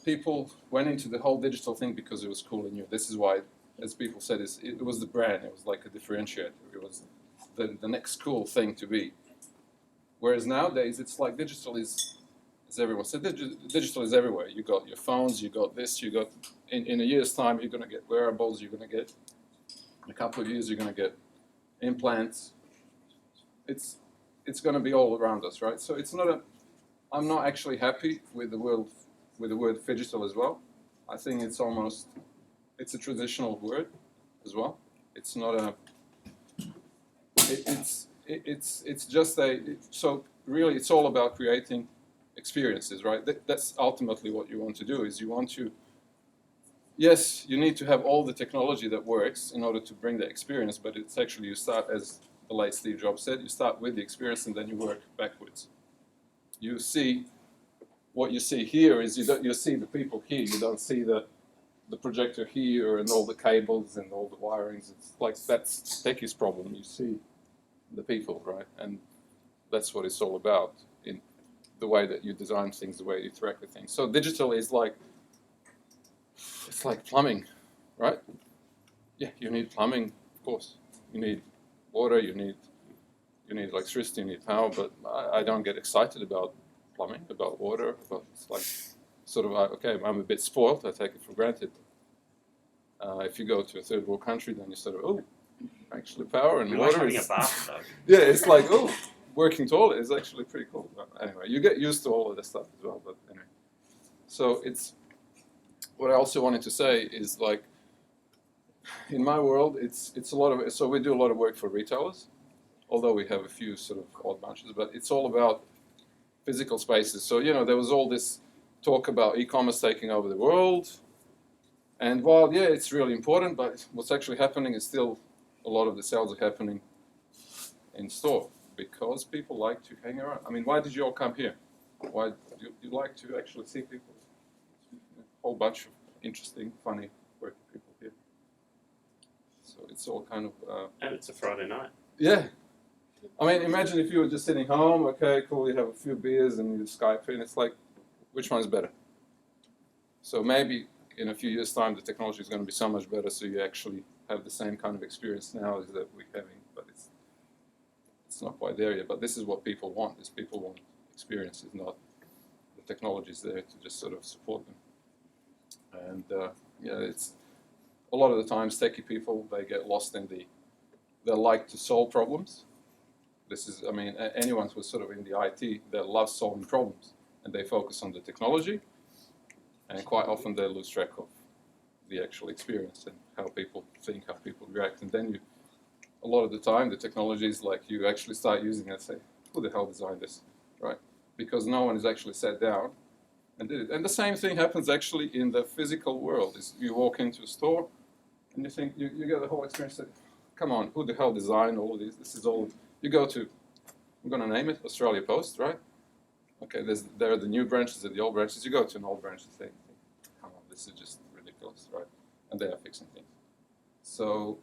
Speaker 17: people went into the whole digital thing because it was cool and new. This is why, as people said, it was the brand. It was like a differentiator. It was the next cool thing to be. Whereas nowadays, it's like digital is everywhere. So digital is everywhere. You got your phones, you got this, you got, in a year's time, you're going to get wearables, you're going to get, in a couple of years, you're going to get implants. It's going to be all around us, right? So it's not I'm not actually happy with the word digital as well. I think it's a transitional word as well. It's not it's just so really it's all about creating experiences, right? That's ultimately what you want to do, is you want to, yes, you need to have all the technology that works in order to bring the experience, but it's actually, you start, as the late Steve Jobs said, you start with the experience and then you work backwards. You see, what you see here is you see the people here, you don't see the projector here and all the cables and all the wirings. It's like, that's techie's problem. You see the people, right? And that's what it's all about, in the way that you design things, the way you interact with things. So digital is like, it's like plumbing, right? Yeah, you need plumbing, of course. You need water, you need electricity, you need power, but I don't get excited about plumbing, about water, about, it's like, sort of, okay, I'm a bit spoiled, I take it for granted. If you go to a third world country, then you sort of, oh, actually power and water
Speaker 11: having
Speaker 17: is,
Speaker 11: a bath, though.
Speaker 17: yeah, it's like, oh, working toilet is actually pretty cool. But anyway, you get used to all of this stuff as well, but anyway. So it's, what I also wanted to say is, like, in my world, it's a lot of, so we do a lot of work for retailers, although we have a few sort of odd bunches, but it's all about physical spaces. So, you know, there was all this talk about e-commerce taking over the world, and while, yeah, it's really important, but what's actually happening is still a lot of the sales are happening in store, because people like to hang around. I mean, why did you all come here? Why do you like to actually see people? A whole bunch of interesting, funny, working people here. So it's all kind of...
Speaker 11: and it's a Friday night.
Speaker 17: Yeah. I mean, imagine if you were just sitting home, okay, cool, you have a few beers and you Skype in, it's like, which one's better? So maybe in a few years' time, the technology is going to be so much better, so you actually have the same kind of experience now as that we're having, but it's not quite there yet. But this is what people want, is people want experiences, not the technology is there to just sort of support them. And yeah, it's a lot of the times techie people, they get lost in they like to solve problems. This is, I mean, anyone who's sort of in the IT, they love solving problems, and they focus on the technology, and quite often they lose track of the actual experience and how people think, how people react. And then a lot of the time, the technology is like you actually start using it and say, who the hell designed this, right? Because no one has actually sat down and did it. And the same thing happens actually in the physical world. Is you walk into a store and you think, you get the whole experience, say, come on, who the hell designed all of this? This is all, you go to, I'm going to name it, Australia Post, right? Okay, there are the new branches and the old branches. You go to an old branch and say, come on, this is just ridiculous, right? And they are fixing things. So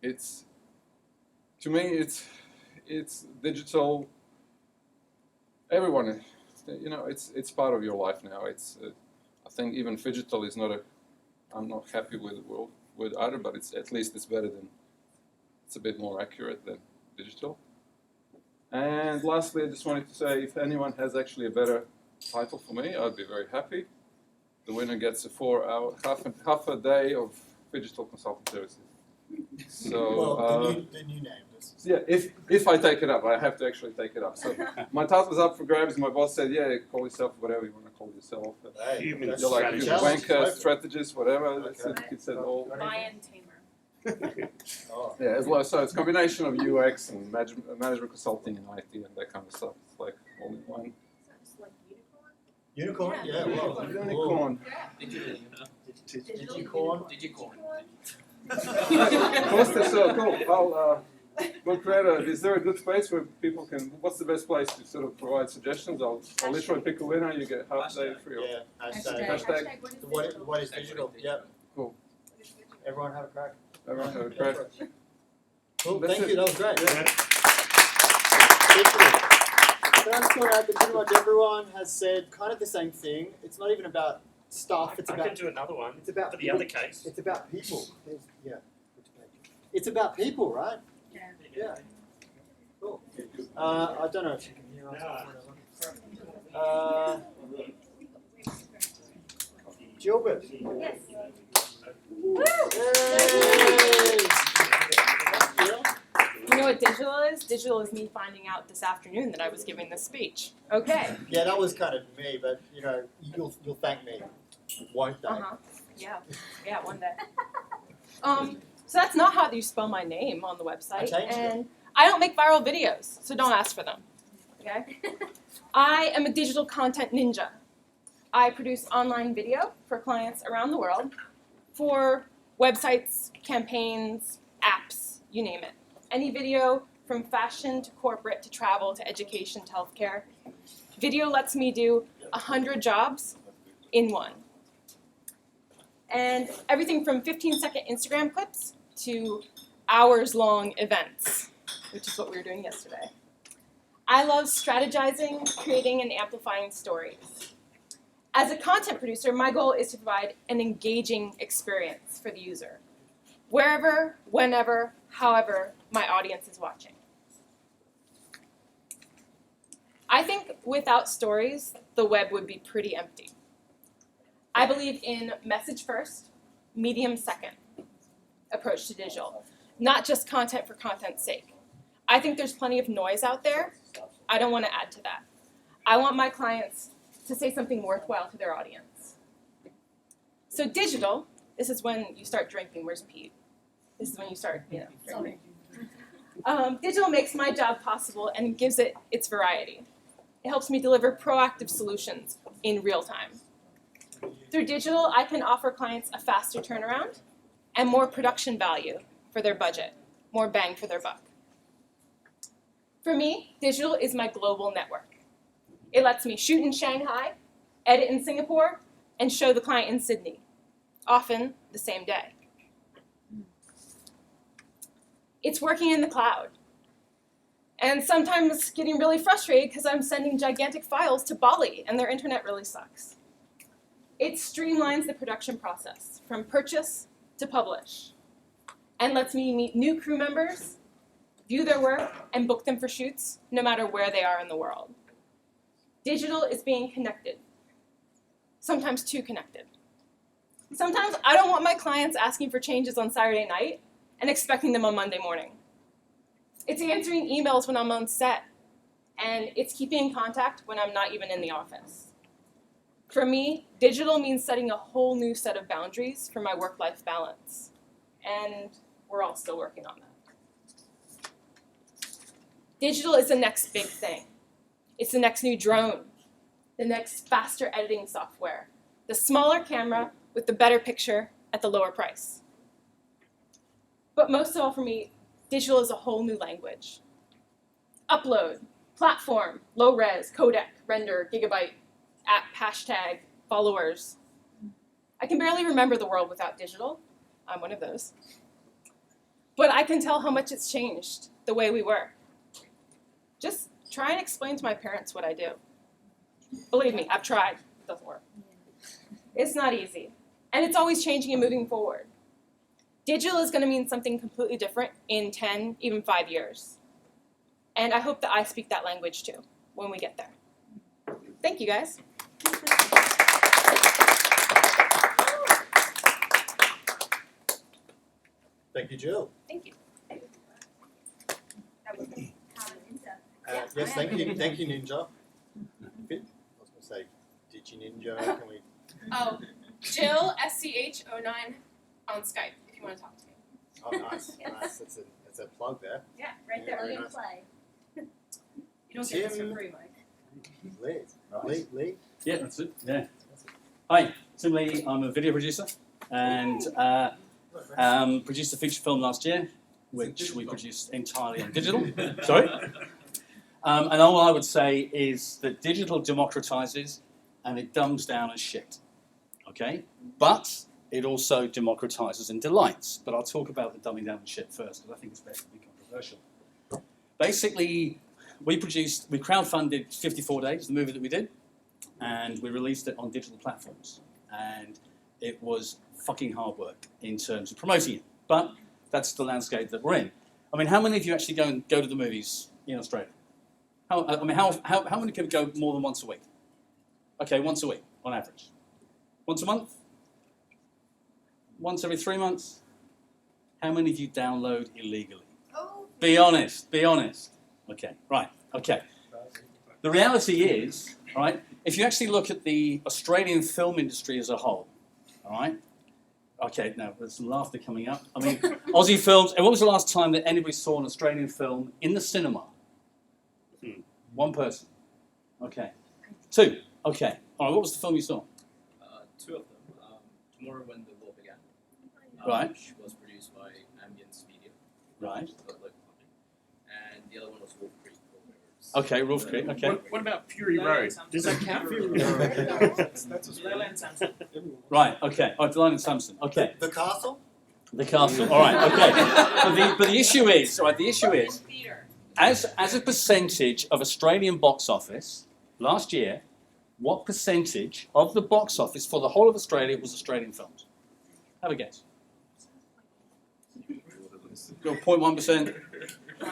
Speaker 17: to me, it's digital. Everyone, you know, it's part of your life now. I think even phygital is not I'm not happy with the world with either, but at least it's better than, it's a bit more accurate than digital. And lastly, I just wanted to say, if anyone has actually a better title for me, I'd be very happy. The winner gets a 4-hour, half a day of phygital consulting services. So
Speaker 6: well, the new name.
Speaker 17: Yeah, if I take it up, I have to actually take it up. So my title's up for grabs. My boss said, "Yeah, call yourself whatever you want to call yourself."
Speaker 6: Hey,
Speaker 17: you're like wanker, strategist, whatever. Okay. It said all.
Speaker 10: Lion tamer.
Speaker 17: Oh. Yeah, as well. So it's a combination of UX and management consulting and IT and that kind of stuff. It's like all in one.
Speaker 6: Unicorn? Yeah, well,
Speaker 17: unicorn.
Speaker 16: Digicorn.
Speaker 17: Of course, that's so cool. We'll create is there a good space where people can, what's the best place to sort of provide suggestions? I'll literally pick a winner, you get half day free.
Speaker 6: Yeah, hashtag. What is digital? Yep.
Speaker 17: Cool.
Speaker 6: Everyone have a crack.
Speaker 17: Everyone have a crack.
Speaker 6: Cool,
Speaker 17: That's
Speaker 6: thank
Speaker 17: it.
Speaker 6: you, that was great.
Speaker 17: Yeah.
Speaker 6: So I just want to add that pretty much everyone has said kind of the same thing. It's not even about stuff, it's
Speaker 11: I
Speaker 6: about...
Speaker 11: can do another one
Speaker 6: it's about
Speaker 11: for the other case.
Speaker 6: It's about people. Yeah. It's about people, right? Yeah. Cool. I don't know if you can hear us. Gilbert.
Speaker 12: Yes.
Speaker 10: You know what digital is? Digital is me finding out this afternoon that I was giving this speech. Okay.
Speaker 6: Yeah, that was kind of me, but you know, you'll thank me, won't they?
Speaker 10: Yeah, one day. So that's not how you spell my name on the website, and I don't make viral videos, so don't ask for them. Okay? I am a digital content ninja. I produce online video for clients around the world for websites, campaigns, apps, you name it. Any video from fashion to corporate to travel to education to healthcare. Video lets me do 100 jobs in one. And everything from 15-second Instagram clips to hours-long events, which is what we were doing yesterday. I love strategizing, creating, and amplifying stories. As a content producer, my goal is to provide an engaging experience for the user, wherever, whenever, however my audience is watching. I think without stories, the web would be pretty empty. I believe in message first, medium second approach to digital, not just content for content's sake. I think there's plenty of noise out there. I don't want to add to that. I want my clients to say something worthwhile to their audience. So digital, this is when you start drinking. Where's Pete? This is when you start, drinking. Digital makes my job possible and gives it its variety. It helps me deliver proactive solutions in real time. Through digital, I can offer clients a faster turnaround and more production value for their budget, more bang for their buck.
Speaker 15: For me, digital is my global network. It lets me shoot in Shanghai, edit in Singapore, and show the client in Sydney, often the same day. It's working in the cloud. And sometimes getting really frustrated because I'm sending gigantic files to Bali and their internet really sucks. It streamlines the production process from purchase to publish and lets me meet new crew members, view their work, and book them for shoots no matter where they are in the world. Digital is being connected, sometimes too connected. Sometimes I don't want my clients asking for changes on Saturday night and expecting them on Monday morning. It's answering emails when I'm on set, and it's keeping in contact when I'm not even in the office. For me, digital means setting a whole new set of boundaries for my work-life balance, and we're all still working on that. Digital is the next big thing. It's the next new drone, the next faster editing software, the smaller camera with the better picture at the lower price. But most of all for me, digital is a whole new language. Upload, platform, low res, codec, render, gigabyte, app, hashtag, followers. I can barely remember the world without digital. I'm one of those. But I can tell how much it's changed the way we work. Just try and explain to my parents what I do. Believe me, I've tried. It doesn't work. It's not easy. And it's always changing and moving forward. Digital is going to mean something completely different in 10, even 5 years. And I hope that I speak that language too when we get there. Thank you, guys.
Speaker 6: Thank you, Jill.
Speaker 15: Thank you.
Speaker 6: Yes, thank you, Ninja. I was going to say, Digi Ninja, can we?
Speaker 10: Oh, Jill, SCH09 on Skype, if you want to talk to me.
Speaker 6: Oh, nice, nice. That's a plug there.
Speaker 10: Yeah, right
Speaker 6: Yeah,
Speaker 10: there.
Speaker 6: very nice.
Speaker 10: You don't get this for free, Mike.
Speaker 6: Lee.
Speaker 18: Yeah, that's it. Yeah. Hi, Tim Lee. I'm a video producer and produced a feature film last year, which we produced entirely on digital. Sorry. And all I would say is that digital democratizes and it dumbs down as shit. Okay? But it also democratizes and delights. But I'll talk about the dumbing down and shit first, because I think it's basically controversial. Basically, we crowdfunded 54 Days, the movie that we did, and we released it on digital platforms. And it was fucking hard work in terms of promoting it. But that's the landscape that we're in. I mean, how many of you actually go to the movies in Australia? How many people go more than once a week? Okay, once a week, on average. Once a month? Once every 3 months? How many of you download illegally?
Speaker 12: Oh.
Speaker 18: Be honest, be honest. Okay, right, okay. The reality is, right, if you actually look at the Australian film industry as a whole, all right? Okay, now there's some laughter coming up. I mean, Aussie films, and when was the last time that anybody saw an Australian film in the cinema? One person. Okay. Two. Okay. All right, what was the film you saw?
Speaker 16: Two of them. Tomorrow When the War Began,
Speaker 18: Right.
Speaker 16: which was produced by Ambience Media.
Speaker 18: Right.
Speaker 16: And the other one was Wolf Creek.
Speaker 18: Okay, Wolf Creek, okay.
Speaker 2: What about Fury Road? Does that count? That's Leyland Samson.
Speaker 18: Right, okay. Oh, Delight and Samson. Okay.
Speaker 6: The Castle?
Speaker 18: The Castle. All right, okay. But the issue is, all right, the issue is, as a percentage of Australian box office, last year, what percentage of the box office for the whole of Australia was Australian films? Have a guess. 0.1%.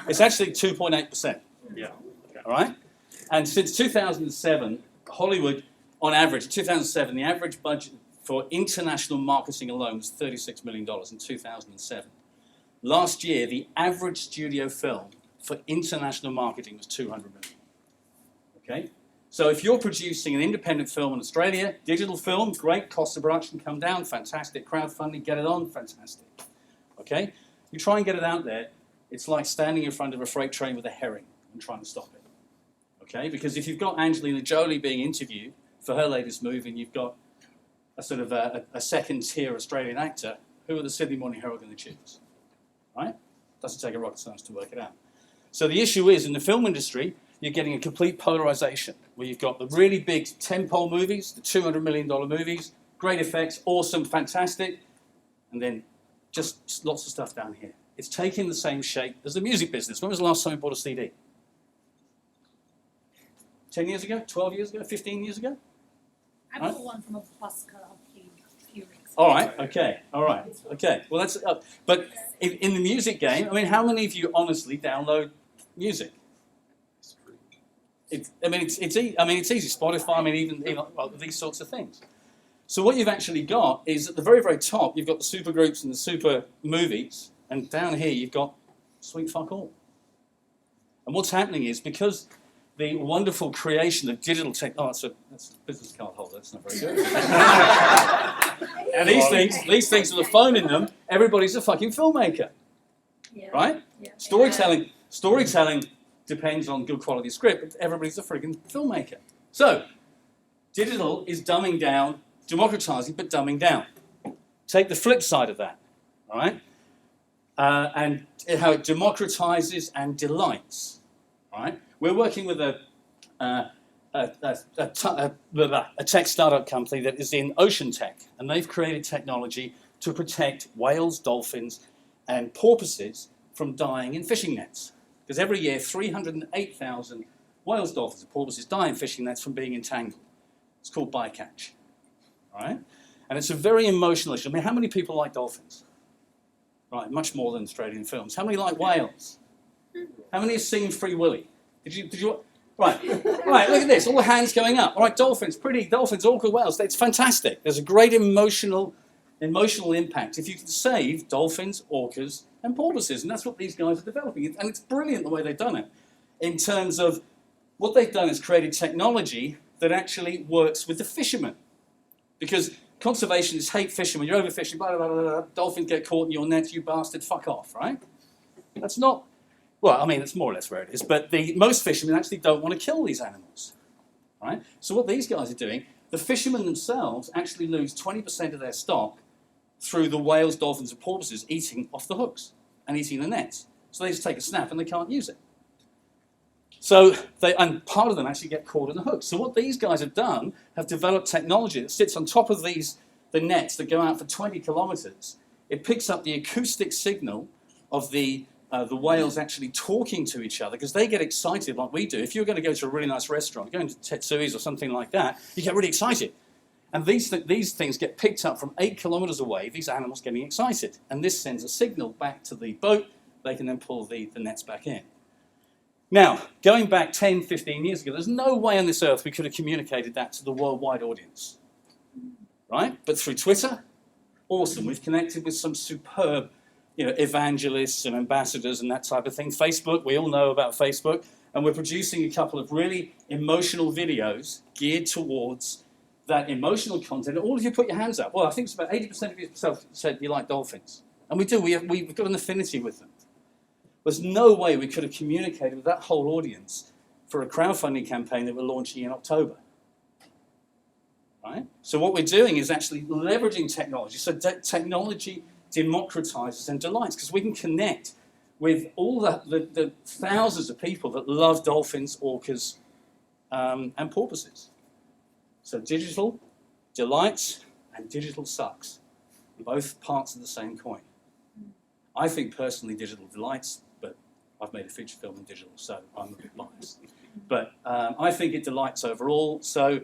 Speaker 18: It's actually 2.8%.
Speaker 11: Yeah.
Speaker 18: All right? And since 2007, Hollywood, on average, 2007, the average budget for international marketing alone was $36 million in 2007. Last year, the average studio film for international marketing was $200 million. Okay? So if you're producing an independent film in Australia, digital film, great, cost of production come down, fantastic, crowdfunding, get it on, fantastic. Okay? You try and get it out there, it's like standing in front of a freight train with a herring and trying to stop it. Okay? Because if you've got Angelina Jolie being interviewed for her latest movie and you've got a sort of a second-tier Australian actor, who are the Sydney Morning Herald going to choose? Right? Doesn't take a rocket science to work it out. So the issue is, in the film industry, you're getting a complete polarization, where you've got the really big tentpole movies, the $200 million movies, great effects, awesome, fantastic, and then just lots of stuff down here. It's taking the same shape as the music business. When was the last time you bought a CD? 10 years ago? 12 years ago? 15 years ago?
Speaker 7: I bought one from a bus club a few weeks ago.
Speaker 18: All right, okay, all right, okay. Well, that's, but in the music game, I mean, how many of you honestly download music? It's easy. It's easy. Spotify, I mean, even well, these sorts of things. So what you've actually got is at the very, very top, you've got the super groups and the super movies, and down here you've got sweet fuck all. And what's happening is, because the wonderful creation of digital tech, that's a business card holder, that's not very good. And these things with a phone in them, everybody's a fucking filmmaker.
Speaker 7: Yeah.
Speaker 18: Right?
Speaker 7: Yeah.
Speaker 18: Storytelling depends on good quality script, but everybody's a friggin' filmmaker. So, digital is dumbing down, democratizing, but dumbing down. Take the flip side of that, all right? And how it democratizes and delights, all right? We're working with a tech startup company that is in ocean tech, and they've created technology to protect whales, dolphins, and porpoises from dying in fishing nets. Because every year, 308,000 whales, dolphins, and porpoises die in fishing nets from being entangled. It's called bycatch, all right? And it's a very emotional issue. I mean, how many people like dolphins? Right, much more than Australian films. How many like whales? How many have seen Free Willy? Did you? Right, right. Look at this. All the hands going up. All right, dolphins, pretty dolphins, orca whales. It's fantastic. There's a great emotional impact if you can save dolphins, orcas, and porpoises, and that's what these guys are developing. And it's brilliant the way they've done it. In terms of what they've done is created technology that actually works with the fishermen, because conservationists hate fishermen. You're overfishing, blah, blah, blah, blah. Dolphins get caught in your net, you bastard, fuck off, right? That's not. Well, I mean, it's more or less where it is, but most fishermen actually don't want to kill these animals, right? So what these guys are doing, the fishermen themselves actually lose 20% of their stock through the whales, dolphins, and porpoises eating off the hooks and eating the nets. So they just take a snap and they can't use it. So and part of them actually get caught in the hooks. So what these guys have done, have developed technology that sits on top of the nets that go out for 20 kilometers. It picks up the acoustic signal of the whales actually talking to each other, because they get excited like we do. If you're going to go to a really nice restaurant, going to Tetsui's or something like that, you get really excited. And these things get picked up from 8 kilometers away, these animals getting excited. And this sends a signal back to the boat. They can then pull the nets back in. Now, going back 10, 15 years ago, there's no way on this earth we could have communicated that to the worldwide audience. Right? But through Twitter, awesome. We've connected with some superb evangelists and ambassadors and that type of thing. Facebook, we all know about Facebook. And we're producing a couple of really emotional videos geared towards that emotional content. All of you put your hands up. Well, I think it's about 80% of you said you like dolphins. And we do. We've got an affinity with them. There's no way we could have communicated with that whole audience for a crowdfunding campaign that we're launching in October. Right? So what we're doing is actually leveraging technology. So technology democratizes and delights, because we can connect with all the thousands of people that love dolphins, orcas, and porpoises. So digital delights and digital sucks. Both parts of the same coin. I think personally digital delights, but I've made a feature film in digital, so I'm a bit biased. But I think it delights overall, so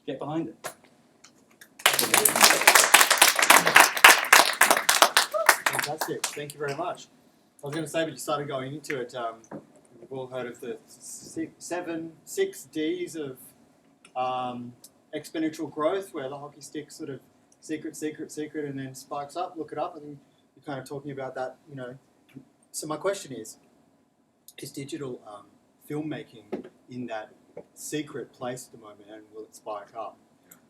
Speaker 18: get behind it.
Speaker 6: Fantastic. Thank you very much. I was going to say, when you started going into it, we've all heard of the six Ds of exponential growth, where the hockey stick sort of secret, and then spikes up. Look it up, and you're kind of talking about that, So my question is digital filmmaking in that secret place at the moment, and will it spike up?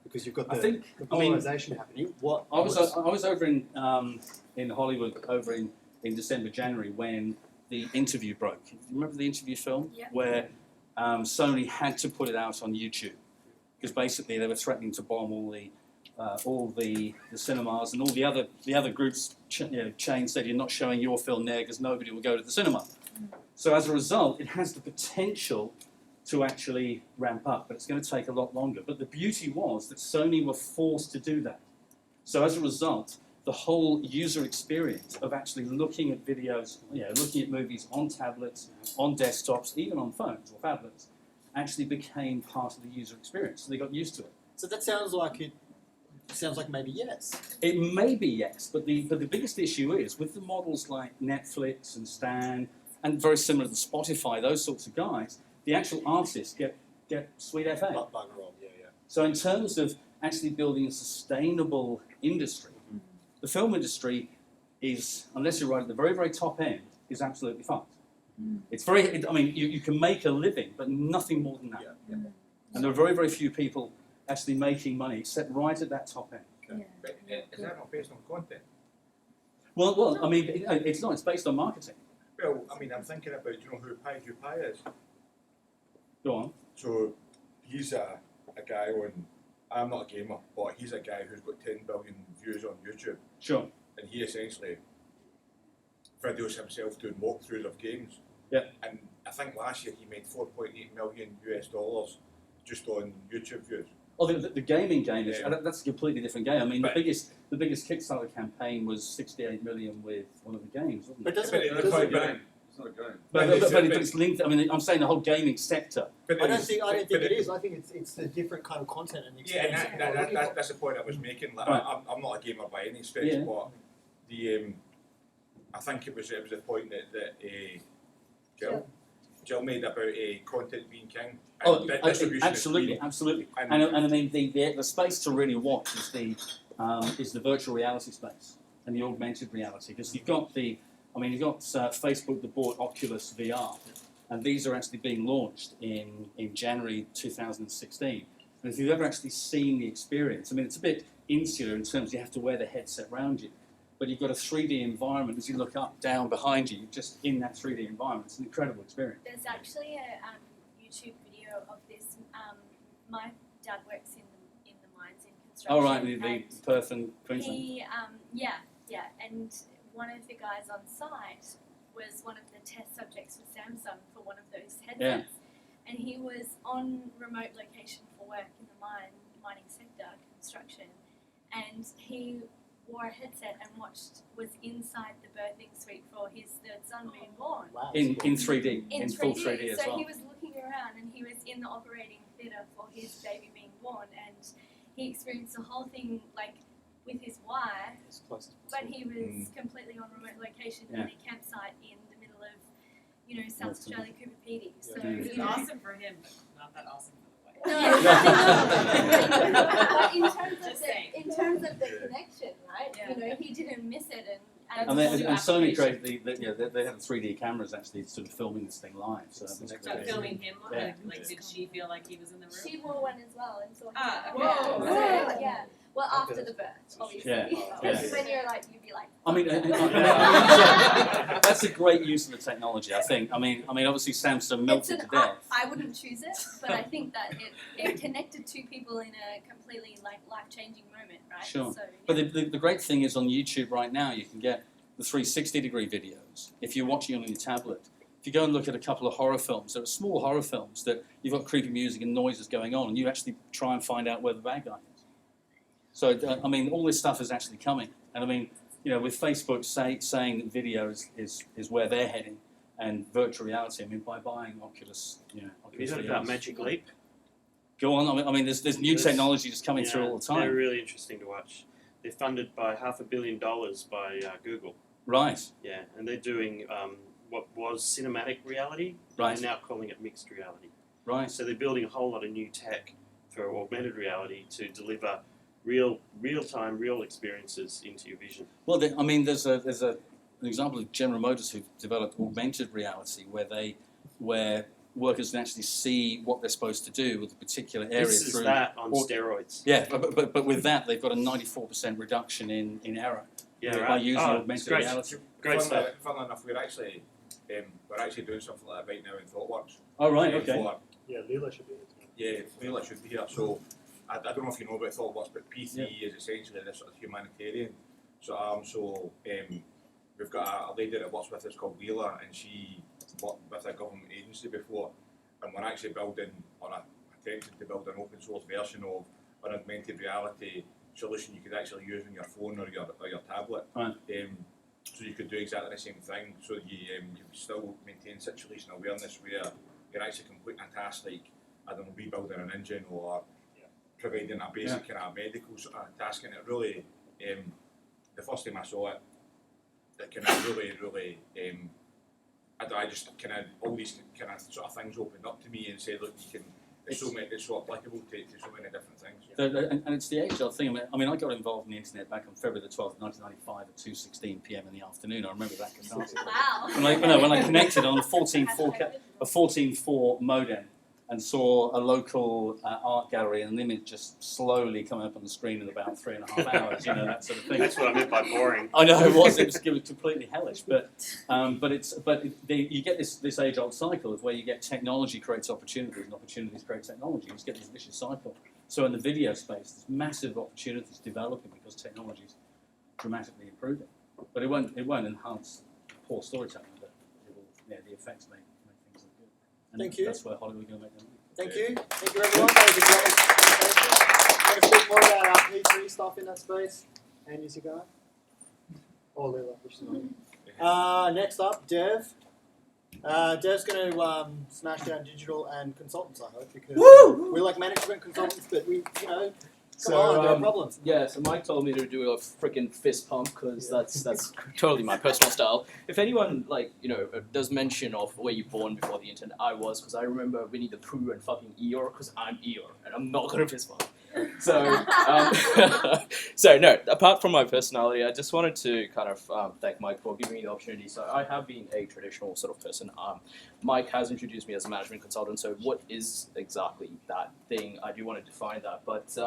Speaker 6: Because you've got the polarization happening.
Speaker 18: I was over in Hollywood over in December, January, when The Interview broke. Remember The Interview film?
Speaker 7: Yeah.
Speaker 18: Where Sony had to put it out on YouTube, because basically they were threatening to bomb all the cinemas, and all the other groups chains said, you're not showing your film there because nobody will go to the cinema. So as a result, it has the potential to actually ramp up, but it's going to take a lot longer. But the beauty was that Sony were forced to do that. So as a result, the whole user experience of actually looking at videos, looking at movies on tablets, on desktops, even on phones or tablets, actually became part of the user experience. So they got used to it.
Speaker 6: So that sounds like maybe yes.
Speaker 18: It may be yes, but the biggest issue is with the models like Netflix and Stan, and very similar to Spotify, those sorts of guys, the actual artists get sweet FA.
Speaker 1: Bugger all, yeah.
Speaker 18: So in terms of actually building a sustainable industry, the film industry is, unless you're right at the very, very top end, is absolutely fucked. It's very, I mean, you can make a living, but nothing more than that. And there are very, very few people actually making money, except right at that top end.
Speaker 19: But is that not based on content?
Speaker 18: Well, I mean, it's not. It's based on marketing.
Speaker 19: Well, I mean, I'm thinking about, you know who PewDiePie is?
Speaker 18: Go on.
Speaker 19: So he's a guy on, I'm not a gamer, but he's a guy who's got 10 billion views on YouTube.
Speaker 18: Sure.
Speaker 19: And he essentially videos himself doing walkthroughs of games.
Speaker 18: Yeah.
Speaker 19: And I think last year he made $4.8 million US just on YouTube views.
Speaker 18: Oh, the gaming game is,
Speaker 19: Yeah.
Speaker 18: that's a completely different game. I mean,
Speaker 19: But-
Speaker 18: the biggest Kickstarter campaign was 68 million with one of the games, wasn't
Speaker 6: But
Speaker 18: it?
Speaker 6: doesn't it?
Speaker 17: It's not a game. It's not a game.
Speaker 18: But it's linked. I mean, I'm saying the whole gaming sector.
Speaker 6: I don't think it is. I think it's a different kind of content and
Speaker 19: Yeah,
Speaker 6: experience.
Speaker 19: and that's the point I was making. Like,
Speaker 18: Right.
Speaker 19: I'm not a gamer by any stretch,
Speaker 18: Yeah.
Speaker 19: but the I think it was the point that Jill made about content being king. And
Speaker 18: Oh,
Speaker 19: distribution is
Speaker 18: absolutely,
Speaker 19: queen.
Speaker 18: absolutely.
Speaker 19: And-
Speaker 18: And I mean, the space to really watch is the virtual reality space and the augmented reality, because you've got Facebook that bought Oculus VR, and these are actually being launched in January 2016. And if you've ever actually seen the experience, I mean, it's a bit insular in terms of you have to wear the headset around you, but you've got a 3D environment as you look up, down, behind you, you're just in that 3D environment. It's an incredible experience.
Speaker 20: There's actually a YouTube video of this. My dad works in the mines in construction.
Speaker 18: Oh, right, the
Speaker 20: and
Speaker 18: Perth and Queensland.
Speaker 20: He, and one of the guys on site was one of the test subjects for Samsung for one of those headsets. And he was on remote location for work in the mining sector, construction, and he wore a headset and was inside the birthing suite for his third son being born.
Speaker 6: Wow.
Speaker 18: In 3D, in full 3D as
Speaker 20: so
Speaker 18: well.
Speaker 20: he was looking around and he was in the operating theatre for his baby being born, and he experienced the whole thing like with his wife, but he was completely on remote location in a campsite in the middle of, South Australia, Cooper Pedy. So
Speaker 10: It's awesome for him, but not that awesome for the wife.
Speaker 20: But in terms of the connection, right?
Speaker 10: Yeah.
Speaker 20: He didn't miss it, and
Speaker 18: Sony created they had 3D cameras actually sort of filming this thing live. So that was
Speaker 10: So
Speaker 18: great.
Speaker 10: filming him,
Speaker 18: Yeah.
Speaker 10: like did she feel like he was in the room?
Speaker 20: she wore one as well, and so
Speaker 10: Whoa.
Speaker 20: So, yeah. Well, after the birth, obviously.
Speaker 18: Yeah,
Speaker 20: Because when you're like, you'd be like.
Speaker 18: I mean, that's a great use of the technology. I think. I mean, obviously Samsung melted to death.
Speaker 20: I wouldn't choose it, but I think that it connected two people in a completely life-changing moment, right?
Speaker 18: Sure.
Speaker 20: So,
Speaker 18: But the great thing is on YouTube right now you can get the 360-degree videos if you're watching on your tablet. If you go and look at a couple of horror films, there are small horror films that you've got creepy music and noises going on, and you actually try and find out where the bad guy is. So, I mean, all this stuff is actually coming. And I mean, with Facebook saying that video is where they're heading, and virtual reality, I mean, by buying Oculus,
Speaker 11: Have you
Speaker 18: Oculus
Speaker 11: heard
Speaker 18: VR.
Speaker 11: about Magic Leap?
Speaker 18: Go on. I mean, there's new technology that's coming through all the time.
Speaker 11: They're really interesting to watch. They're funded by $500 million by Google.
Speaker 18: Right.
Speaker 11: Yeah, and they're doing what was cinematic reality.
Speaker 18: Right.
Speaker 11: They're now calling it mixed reality.
Speaker 18: Right.
Speaker 11: So they're building a whole lot of new tech for augmented reality to deliver real-time, real experiences into your vision.
Speaker 18: Well, there's an example of General Motors who developed augmented reality where workers can actually see what they're supposed to do with a particular area.
Speaker 11: This is
Speaker 18: through
Speaker 11: that on steroids.
Speaker 18: Yeah, but with that they've got a 94% reduction in error.
Speaker 11: Yeah,
Speaker 18: by
Speaker 11: right.
Speaker 18: using augmented
Speaker 11: great.
Speaker 18: reality.
Speaker 11: Great stuff.
Speaker 19: Funnily enough, we're actually doing something like that right now in ThoughtWorks.
Speaker 18: Oh, right, okay.
Speaker 6: Yeah, Leela should be here.
Speaker 19: Yeah, Leela should be here. So I don't know if you know about ThoughtWorks, but P3 is essentially this sort of humanitarian sort of arm. So we've got a lady that works with us called Leela, and she worked with a government agency before, and we're actually attempting to build an open source version of an augmented reality solution you could actually use on your phone or your tablet.
Speaker 18: Right.
Speaker 19: So you could do exactly the same thing. So you still maintain situational awareness where you're actually completing a task like, I don't know, rebuilding an engine or providing a basic kind of medical sort of task. And it really, the first time I saw it, it kind of really, I just kind of, all these kind of sort of things opened up to me and said, look, you can, it's so applicable to so many different things.
Speaker 18: And it's the age-old thing. I mean, I got involved in the internet back on February the 12th, 1995 at 2:16 p.m. in the afternoon. I remember that cathartic.
Speaker 20: Wow.
Speaker 18: When I connected on a 14.4 modem and saw a local art gallery and an image just slowly coming up on the screen in about 3.5 hours, you know, that sort of thing.
Speaker 11: That's what I meant by boring.
Speaker 18: I know it was completely hellish, but you get this age-old cycle of where you get technology creates opportunities and opportunities create technology. You just get this vicious cycle. So in the video space, there's massive opportunities developing because technology is dramatically improving. But it won't enhance poor storytelling, but it will, the effects make things look good. And
Speaker 6: Thank you.
Speaker 18: That's where Hollywood going to make their money.
Speaker 6: Thank you. Thank you, everyone. That was a great presentation. Going to speak more about our P3 stuff in that space. And is he going? Or Lila, which is on. Next up, Dev. Dev's going to smash down digital and consultants, I hope, because we're like management consultants, but we, there are problems.
Speaker 16: Yeah, so Mike told me to do a freaking fist pump because that's totally my personal style. If anyone does mention of were you born before the internet, I was, because I remember Winnie the Pooh and fucking Eeyore, because I'm Eeyore and I'm not gonna fist pump. So, so no. Apart from my personality, I just wanted to kind of thank Mike for giving me the opportunity. So I have been a traditional sort of person. Mike has introduced me as a management consultant. So what is exactly that thing? I do want to define that, but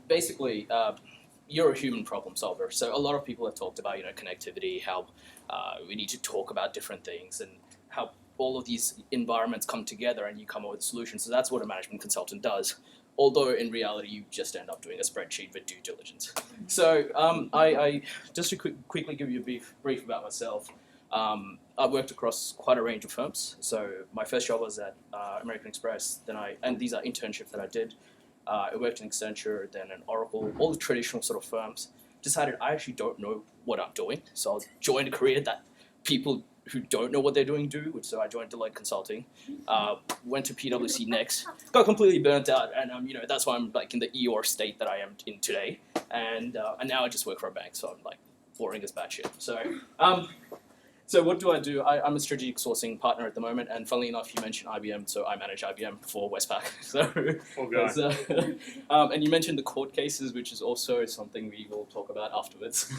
Speaker 16: basically, you're a human problem solver. So a lot of people have talked about connectivity, how we need to talk about different things, and how all of these environments come together and you come up with a solution. So that's what a management consultant does. Although in reality, you just end up doing a spreadsheet with due diligence. So I just to quickly give you a brief about myself. I've worked across quite a range of firms. So my first job was at American Express. And these are internships that I did. I worked in Accenture, then in Oracle, all the traditional sort of firms. Decided I actually don't know what I'm doing. So I joined a career that people who don't know what they're doing do. So I joined Deloitte Consulting, went to PwC next, got completely burnt out, and that's why I'm like in the Eeyore state that I am in today. And now I just work for a bank, so I'm like boring as batshit. So what do? I'm a strategic sourcing partner at the moment, and funnily enough, you mentioned IBM, so I manage IBM for Westpac. And you mentioned the court cases, which is also something we will talk about afterwards.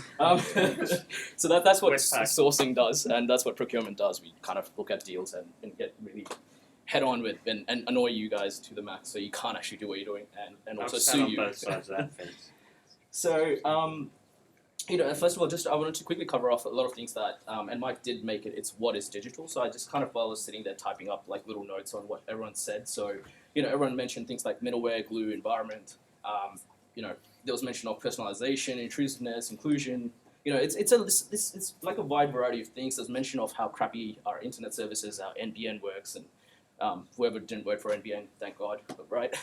Speaker 16: So that's what sourcing does, and that's what procurement does. We kind of look at deals and get really head on with and annoy you guys to the max, so you can't actually do what you're doing, and also sue you.
Speaker 11: Both sides of that fence.
Speaker 16: So. First of all, I wanted to quickly cover off a lot of things that, and Mike did make it, it's what is digital. So I just kind of, while I was sitting there typing up like little notes on what everyone said. So, everyone mentioned things like middleware, glue, environment. There was mention of personalization, intrusiveness, inclusion. It's like a wide variety of things. There's mention of how crappy our internet services, our NBN works, and whoever didn't work for NBN, thank God, right?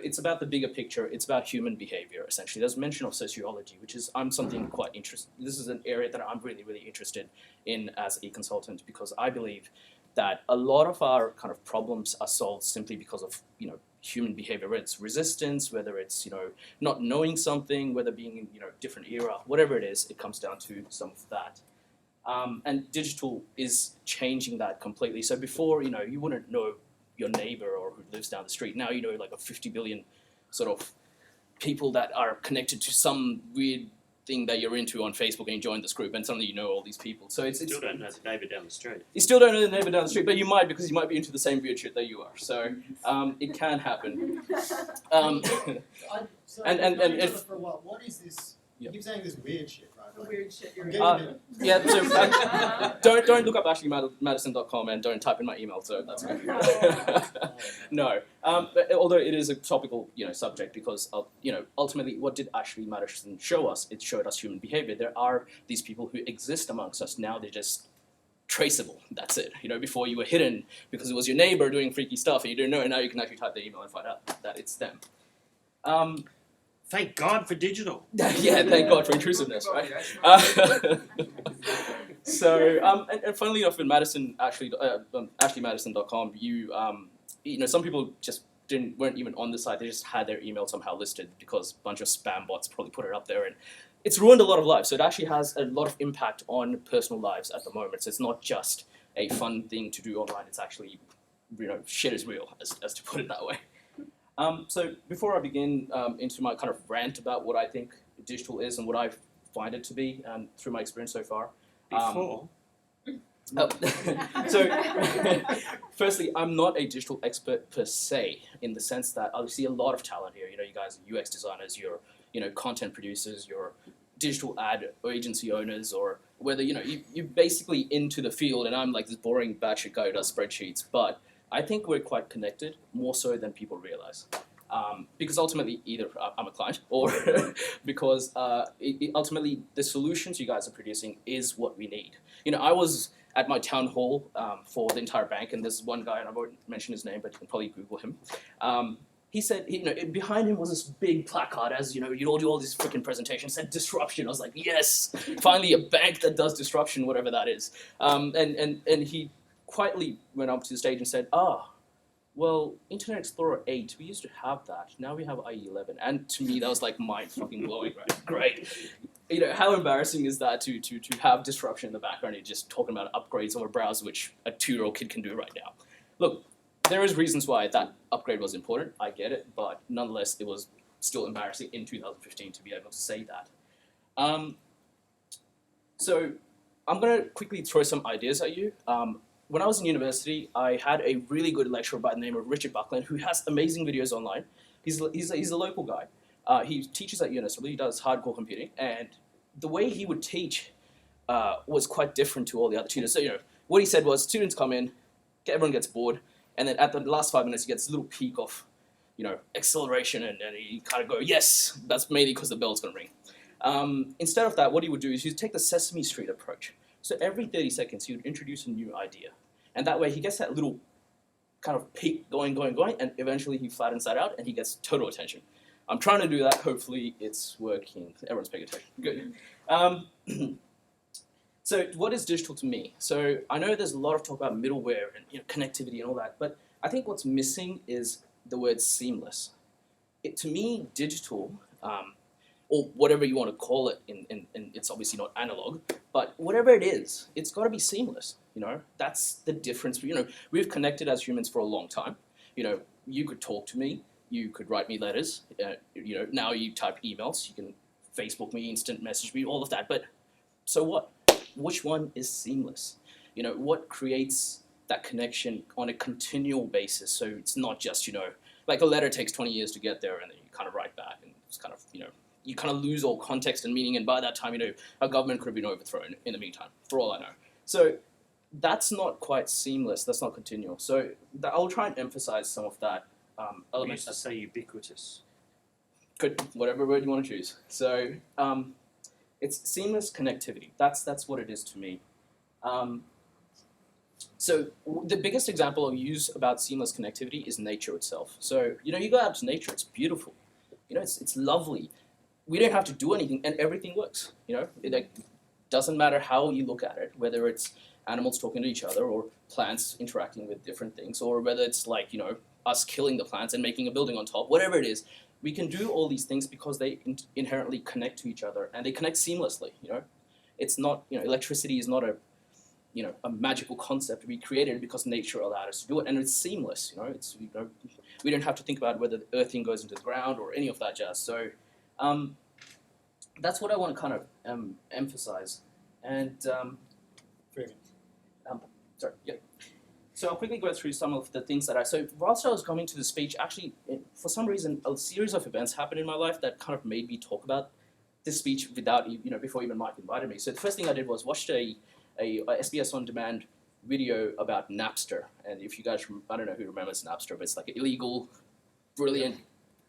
Speaker 16: It's about the bigger picture. It's about human behavior, essentially. There's mention of sociology, which is something quite interesting. This is an area that I'm really, really interested in as a consultant, because I believe that a lot of our kind of problems are solved simply because of, human behavior, whether it's resistance, whether it's, not knowing something, whether being in, different era, whatever it is, it comes down to some of that. And digital is changing that completely. So before, you wouldn't know your neighbor or who lives down the street. Now like a 50 billion sort of people that are connected to some weird thing that you're into on Facebook, and you join this group, and suddenly you know all these people. So you
Speaker 11: still don't know the neighbor down the street.
Speaker 16: You still don't know the neighbor down the street, but you might, because you might be into the same weird shit that you are. So it can happen.
Speaker 6: For a while, what is this? You keep saying this weird shit, right?
Speaker 10: the weird shit you're
Speaker 16: Yeah, so don't look up ashleymadison.com and don't type in my email. So that's good. No, but although it is a topical, subject because ultimately, what did Ashley Madison show us? It showed us human behavior. There are these people who exist amongst us now. They're just traceable. That's it. Before you were hidden because it was your neighbor doing freaky stuff and you didn't know. And now you can actually type the email and find out that it's them.
Speaker 11: Thank God for digital.
Speaker 16: Yeah, thank God for intrusiveness, right? And funnily enough, in ashleymadison.com, some people just weren't even on the site. They just had their email somehow listed because a bunch of spam bots probably put it up there, and it's ruined a lot of lives. So it actually has a lot of impact on personal lives at the moment. So it's not just a fun thing to do online. It's actually, shit is real, as to put it that way. So before I begin into my kind of rant about what I think digital is and what I find it to be through my experience so far. Firstly, I'm not a digital expert per se, in the sense that I see a lot of talent here. You guys are UX designers, you're content producers, you're digital ad agency owners, or whether you're basically into the field, and I'm like this boring batshit guy who does spreadsheets, but I think we're quite connected, more so than people realize. Because ultimately, either I'm a client or because ultimately the solutions you guys are producing is what we need. I was at my town hall for the entire bank, and there's one guy, and I won't mention his name, but you can probably Google him. He said, behind him was this big placard, as you'd all do all these freaking presentations, said disruption. I was like, yes, finally a bank that does disruption, whatever that is. And he quietly went up to the stage and said, well, Internet Explorer 8, we used to have that. Now we have IE 11. And to me, that was like mind fucking blowing, right? Great. How embarrassing is that to have disruption in the background? You're just talking about upgrades on a browser, which a 2-year-old kid can do right now. Look, there is reasons why that upgrade was important. I get it. But nonetheless, it was still embarrassing in 2015 to be able to say that. So I'm going to quickly throw some ideas at you. When I was in university, I had a really good lecturer by the name of Richard Buckland, who has amazing videos online. He's a local guy. He teaches at UNSW, he does hardcore computing, and the way he would teach was quite different to all the other tutors. So, what he said was, students come in, everyone gets bored, and then at the last 5 minutes, he gets a little peak of, acceleration, and he kind of go, yes, that's mainly because the bell's going to ring. Instead of that, what he would do is he'd take the Sesame Street approach. So every 30 seconds, he would introduce a new idea. And that way, he gets that little kind of peak going, and eventually he flattens that out, and he gets total attention. I'm trying to do that. Hopefully, it's working. Everyone's paying attention. Good. So what is digital to me? So I know there's a lot of talk about middleware and connectivity and all that, but I think what's missing is the word seamless. To me, digital, or whatever you want to call it, and it's obviously not analog, but whatever it is, it's got to be seamless. That's the difference. We've connected as humans for a long time. You could talk to me, you could write me letters. Now you type emails, you can Facebook me, instant message me, all of that. But so what? Which one is seamless? What creates that connection on a continual basis? So it's not just like a letter takes 20 years to get there, and then you kind of write back, and it's kind of you kind of lose all context and meaning, and by that time, a government could have been overthrown in the meantime, for all I know. So that's not quite seamless, that's not continual. So I'll try and emphasize some of that elements.
Speaker 11: We used to say ubiquitous.
Speaker 16: Good, whatever word you want to choose. So it's seamless connectivity. That's what it is to me. So the biggest example I'll use about seamless connectivity is nature itself. So, you go out to nature, it's beautiful. It's lovely. We don't have to do anything, and everything works. It doesn't matter how you look at it, whether it's animals talking to each other, or plants interacting with different things, or whether it's like us killing the plants and making a building on top. Whatever it is, we can do all these things because they inherently connect to each other, and they connect seamlessly. It's not electricity is not a magical concept. We created it because nature allowed us to do it, and it's seamless. It's we don't have to think about whether the earthing goes into the ground or any of that jazz. So that's what I want to kind of emphasize. And sorry, yeah. So I'll quickly go through some of the things that so whilst I was coming to the speech, actually, for some reason, a series of events happened in my life that kind of made me talk about this speech without, before even Mike invited me. So the first thing I did was watched a SBS On Demand video about Napster. And if you guys, I don't know who remembers Napster, but it's like an illegal, brilliant,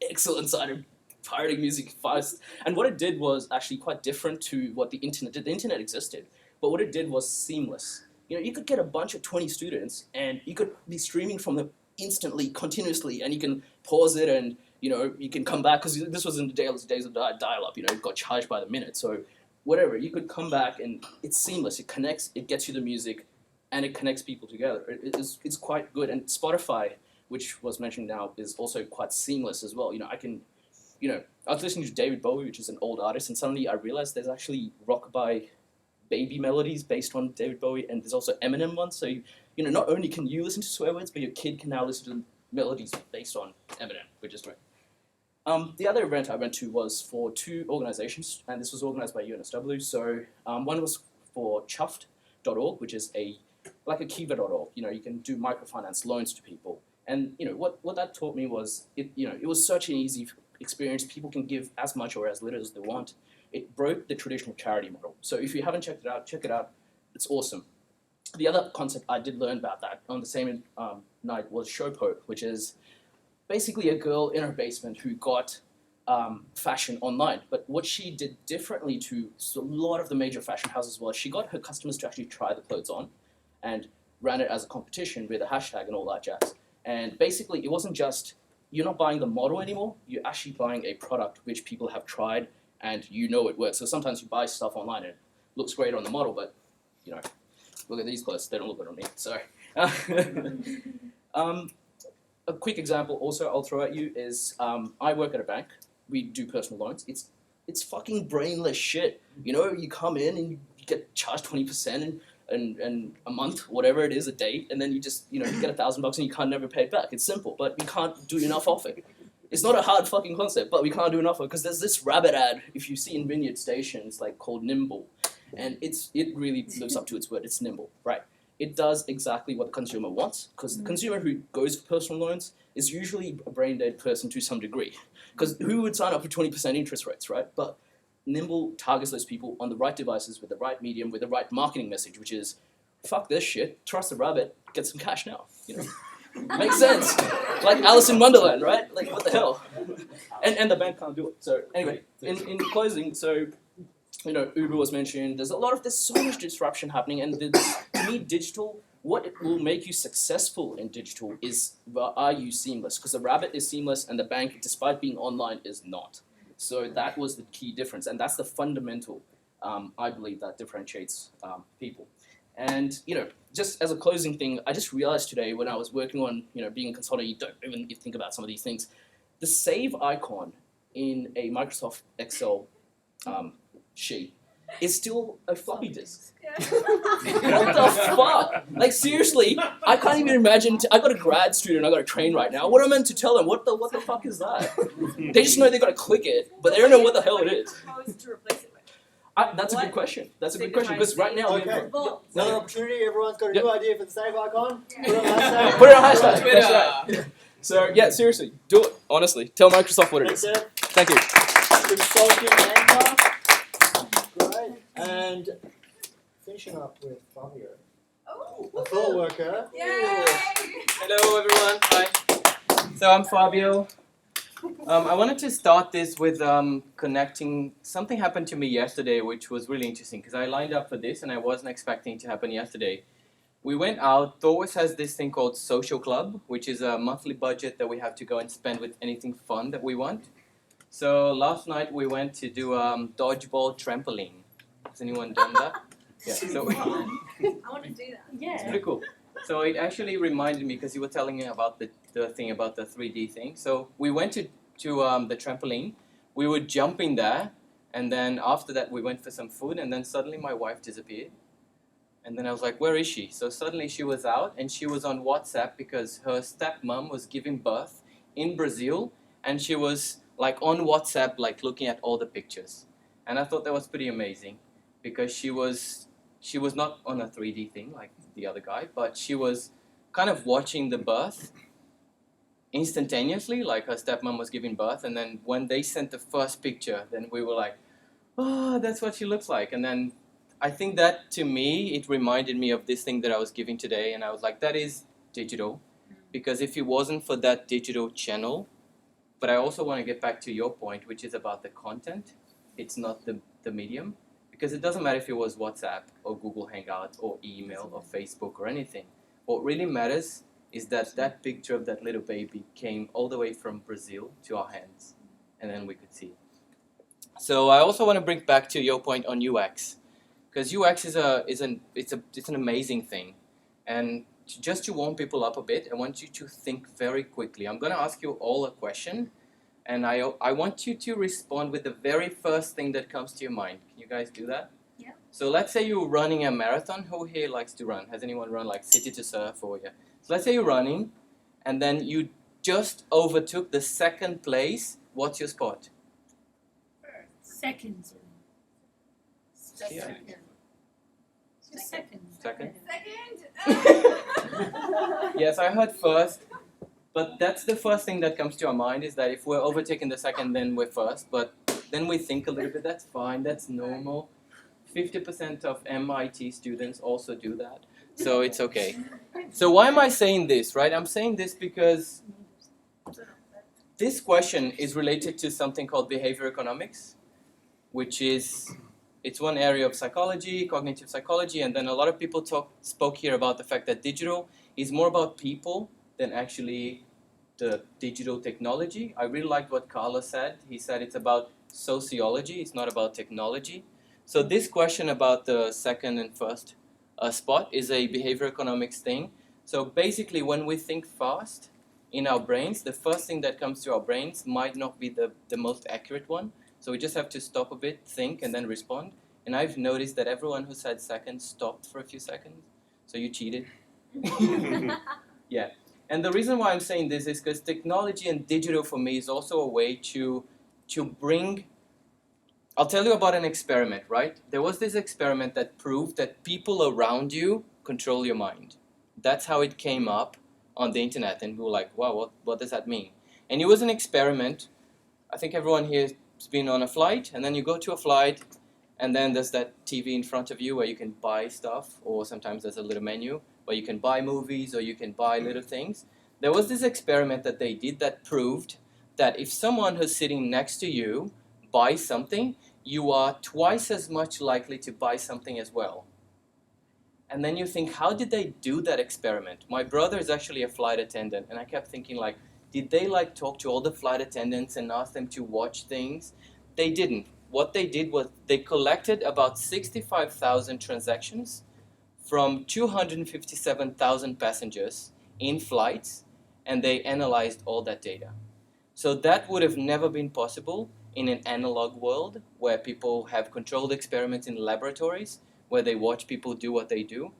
Speaker 16: excellent side of pirating music fast. And what it did was actually quite different to what the internet did. The internet existed, but what it did was seamless. You could get a bunch of 20 students, and you could be streaming from them instantly, continuously, and you can pause it, and you can come back, because this was in the days of dial-up. It got charged by the minute, so whatever, you could come back, and it's seamless. It connects, it gets you the music, and it connects people together. It's quite good, and Spotify, which was mentioned now, is also quite seamless as well. I was listening to David Bowie, which is an old artist, and suddenly I realized there's actually rockabye baby melodies based on David Bowie, and there's also Eminem ones. So not only can you listen to swear words, but your kid can now listen to melodies based on Eminem, which is great. The other event I went to was for two organizations, and this was organized by UNSW. So one was for chuffed.org, which is like a Kiva.org. You can do microfinance loans to people. And what that taught me was it was such an easy experience. People can give as much or as little as they want. It broke the traditional charity model. So if you haven't checked it out, check it out. It's awesome. The other concept I did learn about that on the same night was Showpo, which is basically a girl in her basement who got fashion online. But what she did differently to a lot of the major fashion houses was she got her customers to actually try the clothes on and ran it as a competition with a hashtag and all that jazz. And basically, it wasn't just, you're not buying the model anymore, you're actually buying a product which people have tried and it works. So sometimes you buy stuff online and it looks great on the model, but look at these clothes, they don't look good on me, sorry. A quick example also I'll throw at you is, I work at a bank, we do personal loans. It's fucking brainless shit. You come in and you get charged 20% and a month, whatever it is, a day, and then you just, you get $1,000 and you can't never pay it back. It's simple, but we can't do enough of it. It's not a hard fucking concept, but we can't do enough of it, because there's this rabbit ad, if you see in Vineyard Station, it's like called Nimble, and it really lives up to its word. It's nimble, right? It does exactly what the consumer wants, because the consumer who goes for personal loans is usually a brain-dead person to some degree, because who would sign up for 20% interest rates, right? But Nimble targets those people on the right devices with the right medium, with the right marketing message, which is, fuck this shit, trust the rabbit, get some cash now, Makes sense. Like Alice in Wonderland, right? Like, what the hell? And the bank can't do it. So anyway, in closing, so, Uber was mentioned, there's so much disruption happening, and to me, digital, what it will make you successful in digital is, are you seamless? Because the rabbit is seamless, and the bank, despite being online, is not. So that was the key difference, and that's the fundamental, I believe, that differentiates people. And, just as a closing thing, I just realized today when I was working on, being a consultant, you don't even think about some of these things. The save icon in a Microsoft Excel sheet is still a floppy disk. What the fuck? Like, seriously, I can't even imagine. I got a grad student I got to train right now. What am I meant to tell them? What the fuck is that? They just know they got to click it, but they don't know what the hell it is.
Speaker 10: How is it to replace it with?
Speaker 16: That's a good question. That's a good question, because right now...
Speaker 6: Okay, another opportunity. Everyone's got a new idea for the save icon.
Speaker 16: Put it on hashtag. That's right. So, yeah, seriously, do it. Honestly. Tell Microsoft what it is. Thank you.
Speaker 6: Consulting anchor. Great. And finishing up with Fabio. A thought worker.
Speaker 21: Yay! Hello, everyone. Hi. So I'm Fabio. I wanted to start this with connecting. Something happened to me yesterday, which was really interesting, because I lined up for this and I wasn't expecting it to happen yesterday. We went out. Thorwest has this thing called Social Club, which is a monthly budget that we have to go and spend with anything fun that we want. So last night we went to do dodgeball trampoline. Has anyone done that? Yeah. So
Speaker 10: I want to do that.
Speaker 21: It's pretty cool. So it actually reminded me, because you were telling me about the thing about the 3D thing. So we went to the trampoline. We were jumping there, and then after that we went for some food, and then suddenly my wife disappeared. And then I was like, where is she? So suddenly she was out, and she was on WhatsApp because her stepmom was giving birth in Brazil, and she was like on WhatsApp, like looking at all the pictures. And I thought that was pretty amazing, because she was not on a 3D thing like the other guy, but she was kind of watching the birth instantaneously, like her stepmom was giving birth, and then when they sent the first picture, then we were like, oh, that's what she looks like. And then I think that to me, it reminded me of this thing that I was giving today. And I was like, that is digital. Because if it wasn't for that digital channel, but I also want to get back to your point, which is about the content. It's not the medium. Because it doesn't matter if it was WhatsApp or Google Hangout or email or Facebook or anything. What really matters is that that picture of that little baby came all the way from Brazil to our hands. And then we could see it. So I also want to bring back to your point on UX. Because UX is an amazing thing. And just to warm people up a bit, I want you to think very quickly. I'm going to ask you all a question. And I want you to respond with the very first thing that comes to your mind. Can you guys do that?
Speaker 20: Yeah.
Speaker 21: So let's say you're running a marathon. Who here likes to run? Has anyone run like City to Surf or yeah? So let's say you're running, and then you just overtook the second place. What's your spot?
Speaker 20: Seconds.
Speaker 21: Yeah.
Speaker 20: Second.
Speaker 21: Second?
Speaker 12: Second.
Speaker 21: Yes, I heard first. But that's the first thing that comes to our mind is that if we're overtaking the second, then we're first. But then we think a little bit, that's fine, that's normal. 50% of MIT students also do that. So it's okay. So why am I saying this, right? I'm saying this because this question is related to something called behavior economics, which is, it's one area of psychology, cognitive psychology, and then a lot of people spoke here about the fact that digital is more about people than actually the digital technology. I really liked what Carlos said. He said it's about sociology, it's not about technology. So this question about the second and first spot is a behavior economics thing. So basically when we think fast in our brains, the first thing that comes to our brains might not be the most accurate one. So we just have to stop a bit, think, and then respond. And I've noticed that everyone who said second stopped for a few seconds. So you cheated. Yeah. And the reason why I'm saying this is because technology and digital for me is also a way to bring... I'll tell you about an experiment, right? There was this experiment that proved that people around you control your mind. That's how it came up on the internet. And we were like, wow, what does that mean? And it was an experiment. I think everyone here has been on a flight. And then you go to a flight. And then there's that TV in front of you where you can buy stuff. Or sometimes there's a little menu where you can buy movies or you can buy little things. There was this experiment that they did that proved that if someone who's sitting next to you buys something, you are twice as much likely to buy something as well. And then you think, how did they do that experiment? My brother is actually a flight attendant, and I kept thinking, like, did they like talk to all the flight attendants and ask them to watch things? They didn't. What they did was they collected about 65,000 transactions from 257,000 passengers in flights, and they analyzed all that data. So that would have never been possible in an analog world where people have controlled experiments in laboratories, where they watch people do what they do.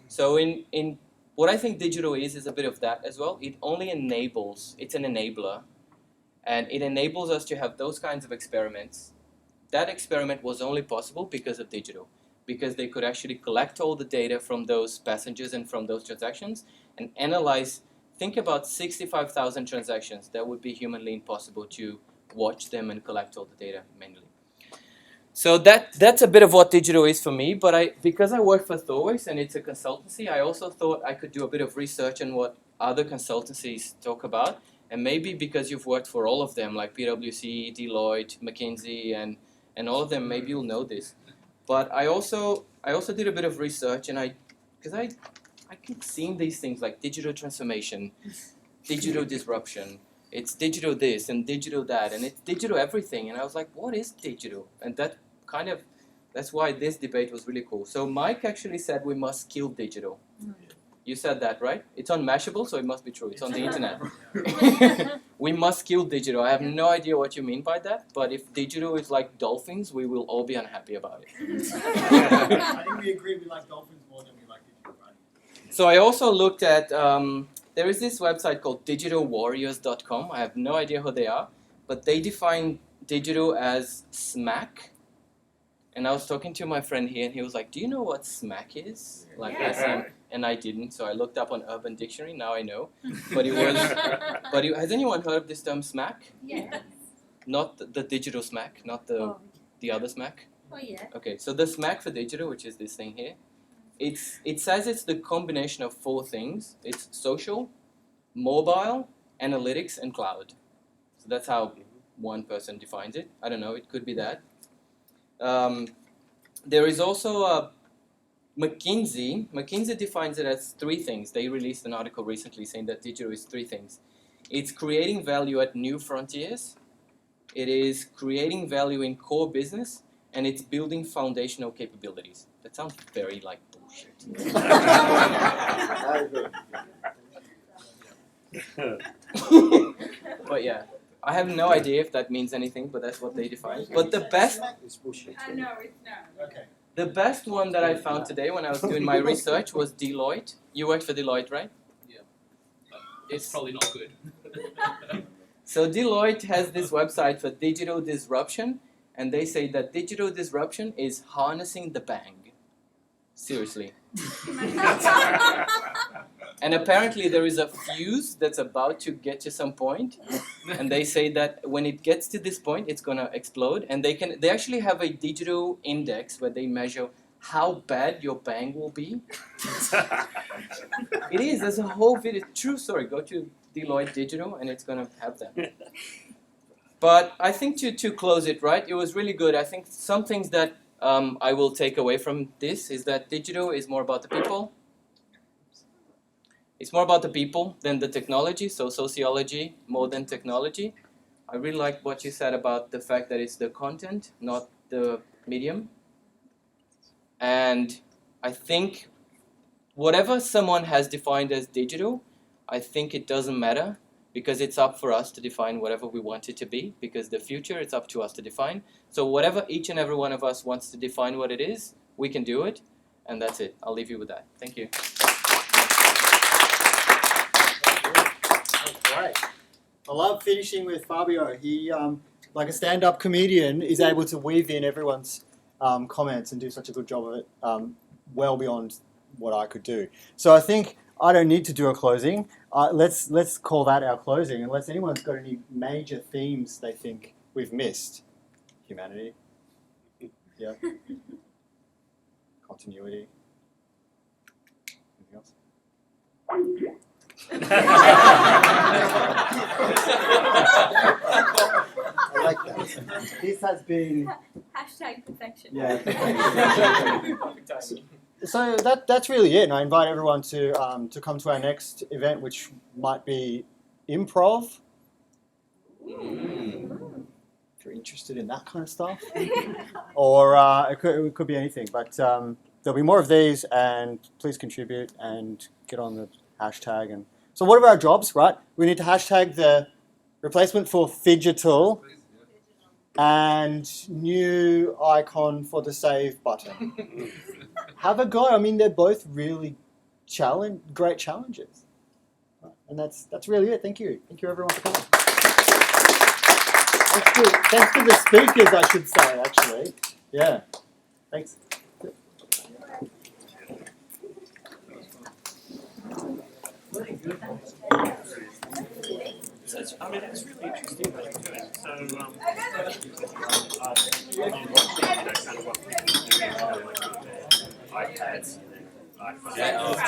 Speaker 21: So in what I think digital is a bit of that as well. It only enables, it's an enabler, and it enables us to have those kinds of experiments. That experiment was only possible because of digital, because they could actually collect all the data from those passengers and from those transactions and analyze. Think about 65,000 transactions. That would be humanly impossible to watch them and collect all the data manually. So that's a bit of what digital is for me, but because I work for Thorways and it's a consultancy, I also thought I could do a bit of research on what other consultancies talk about, and maybe because you've worked for all of them, like PwC, Deloitte, McKinsey, and all of them, maybe you'll know this. But I also did a bit of research, and I keep seeing these things like digital transformation, digital disruption. It's digital this and digital that, and it's digital everything. And I was like, what is digital? And that's why this debate was really cool. So Mike actually said we must kill digital. You said that, right? It's on Mashable, so it must be true. It's on the internet. We must kill digital. I have no idea what you mean by that, but if digital is like dolphins, we will all be unhappy about it.
Speaker 6: I think we agree we like dolphins more than we like digital, right?
Speaker 21: So I also looked at, there is this website called digitalwarriors.com. I have no idea who they are, but they define digital as smack. And I was talking to my friend here, and he was like, do you know what smack is? Like SM? And I didn't, so I looked up on Urban Dictionary, now I know. But has anyone heard of this term smack?
Speaker 20: Yes.
Speaker 21: Not the digital smack, not the The other SMAC?
Speaker 20: Oh yeah.
Speaker 21: Okay, so the SMAC for digital, which is this thing here, it says it's the combination of 4 things. It's social, mobile, analytics, and cloud. So that's how one person defines it. I don't know, it could be that. There is also McKinsey. McKinsey defines it as 3 things. They released an article recently saying that digital is 3 things. It's creating value at new frontiers, it is creating value in core business, and it's building foundational capabilities. That sounds very like bullshit. But yeah, I have no idea if that means anything, but that's what they define. But the best,
Speaker 20: No, it's no.
Speaker 6: Okay.
Speaker 21: the best one that I found today when I was doing my research was Deloitte. You worked for Deloitte, right?
Speaker 16: Yeah. It's probably not good.
Speaker 21: So Deloitte has this website for digital disruption, and they say that digital disruption is harnessing the bang. Seriously. And apparently there is a fuse that's about to get to some point, and they say that when it gets to this point, it's gonna explode. And they actually have a digital index where they measure how bad your bang will be. It is. There's a whole video. True story. Go to Deloitte Digital, and it's gonna have that. But I think to close it, right? It was really good. I think some things that I will take away from this is that digital is more about the people. It's more about the people than the technology, so sociology more than technology. I really like what you said about the fact that it's the content, not the medium. And I think whatever someone has defined as digital, I think it doesn't matter because it's up for us to define whatever we want it to be, because the future, it's up to us to define. So whatever each and every one of us wants to define what it is, we can do it, and that's it. I'll leave you with that. Thank you.
Speaker 6: Great. I love finishing with Fabio. He, like a stand-up comedian, is able to weave in everyone's comments and do such a good job of it, well beyond what I could do. So I think I don't need to do a closing. Let's call that our closing, unless anyone's got any major themes they think we've missed. Humanity. Yeah. Continuity. Anything else? I like that. This has been
Speaker 20: Hashtag perfection.
Speaker 6: yeah. So that's really it, and I invite everyone to come to our next event, which might be improv. If you're interested in that kind of stuff, or it could be anything. But there'll be more of these, and please contribute and get on the hashtag. And so, what are our jobs? Right, we need to hashtag the replacement for fidgetal and new icon for the save button. Have a go. I mean, they're both really great challenges. And that's really it. Thank you. Thank you, everyone, for coming. Thanks to the speakers, I should say, actually. Yeah. Thanks.
Speaker 11: So I mean, it's really interesting what you're doing. So, iPads, iPhones.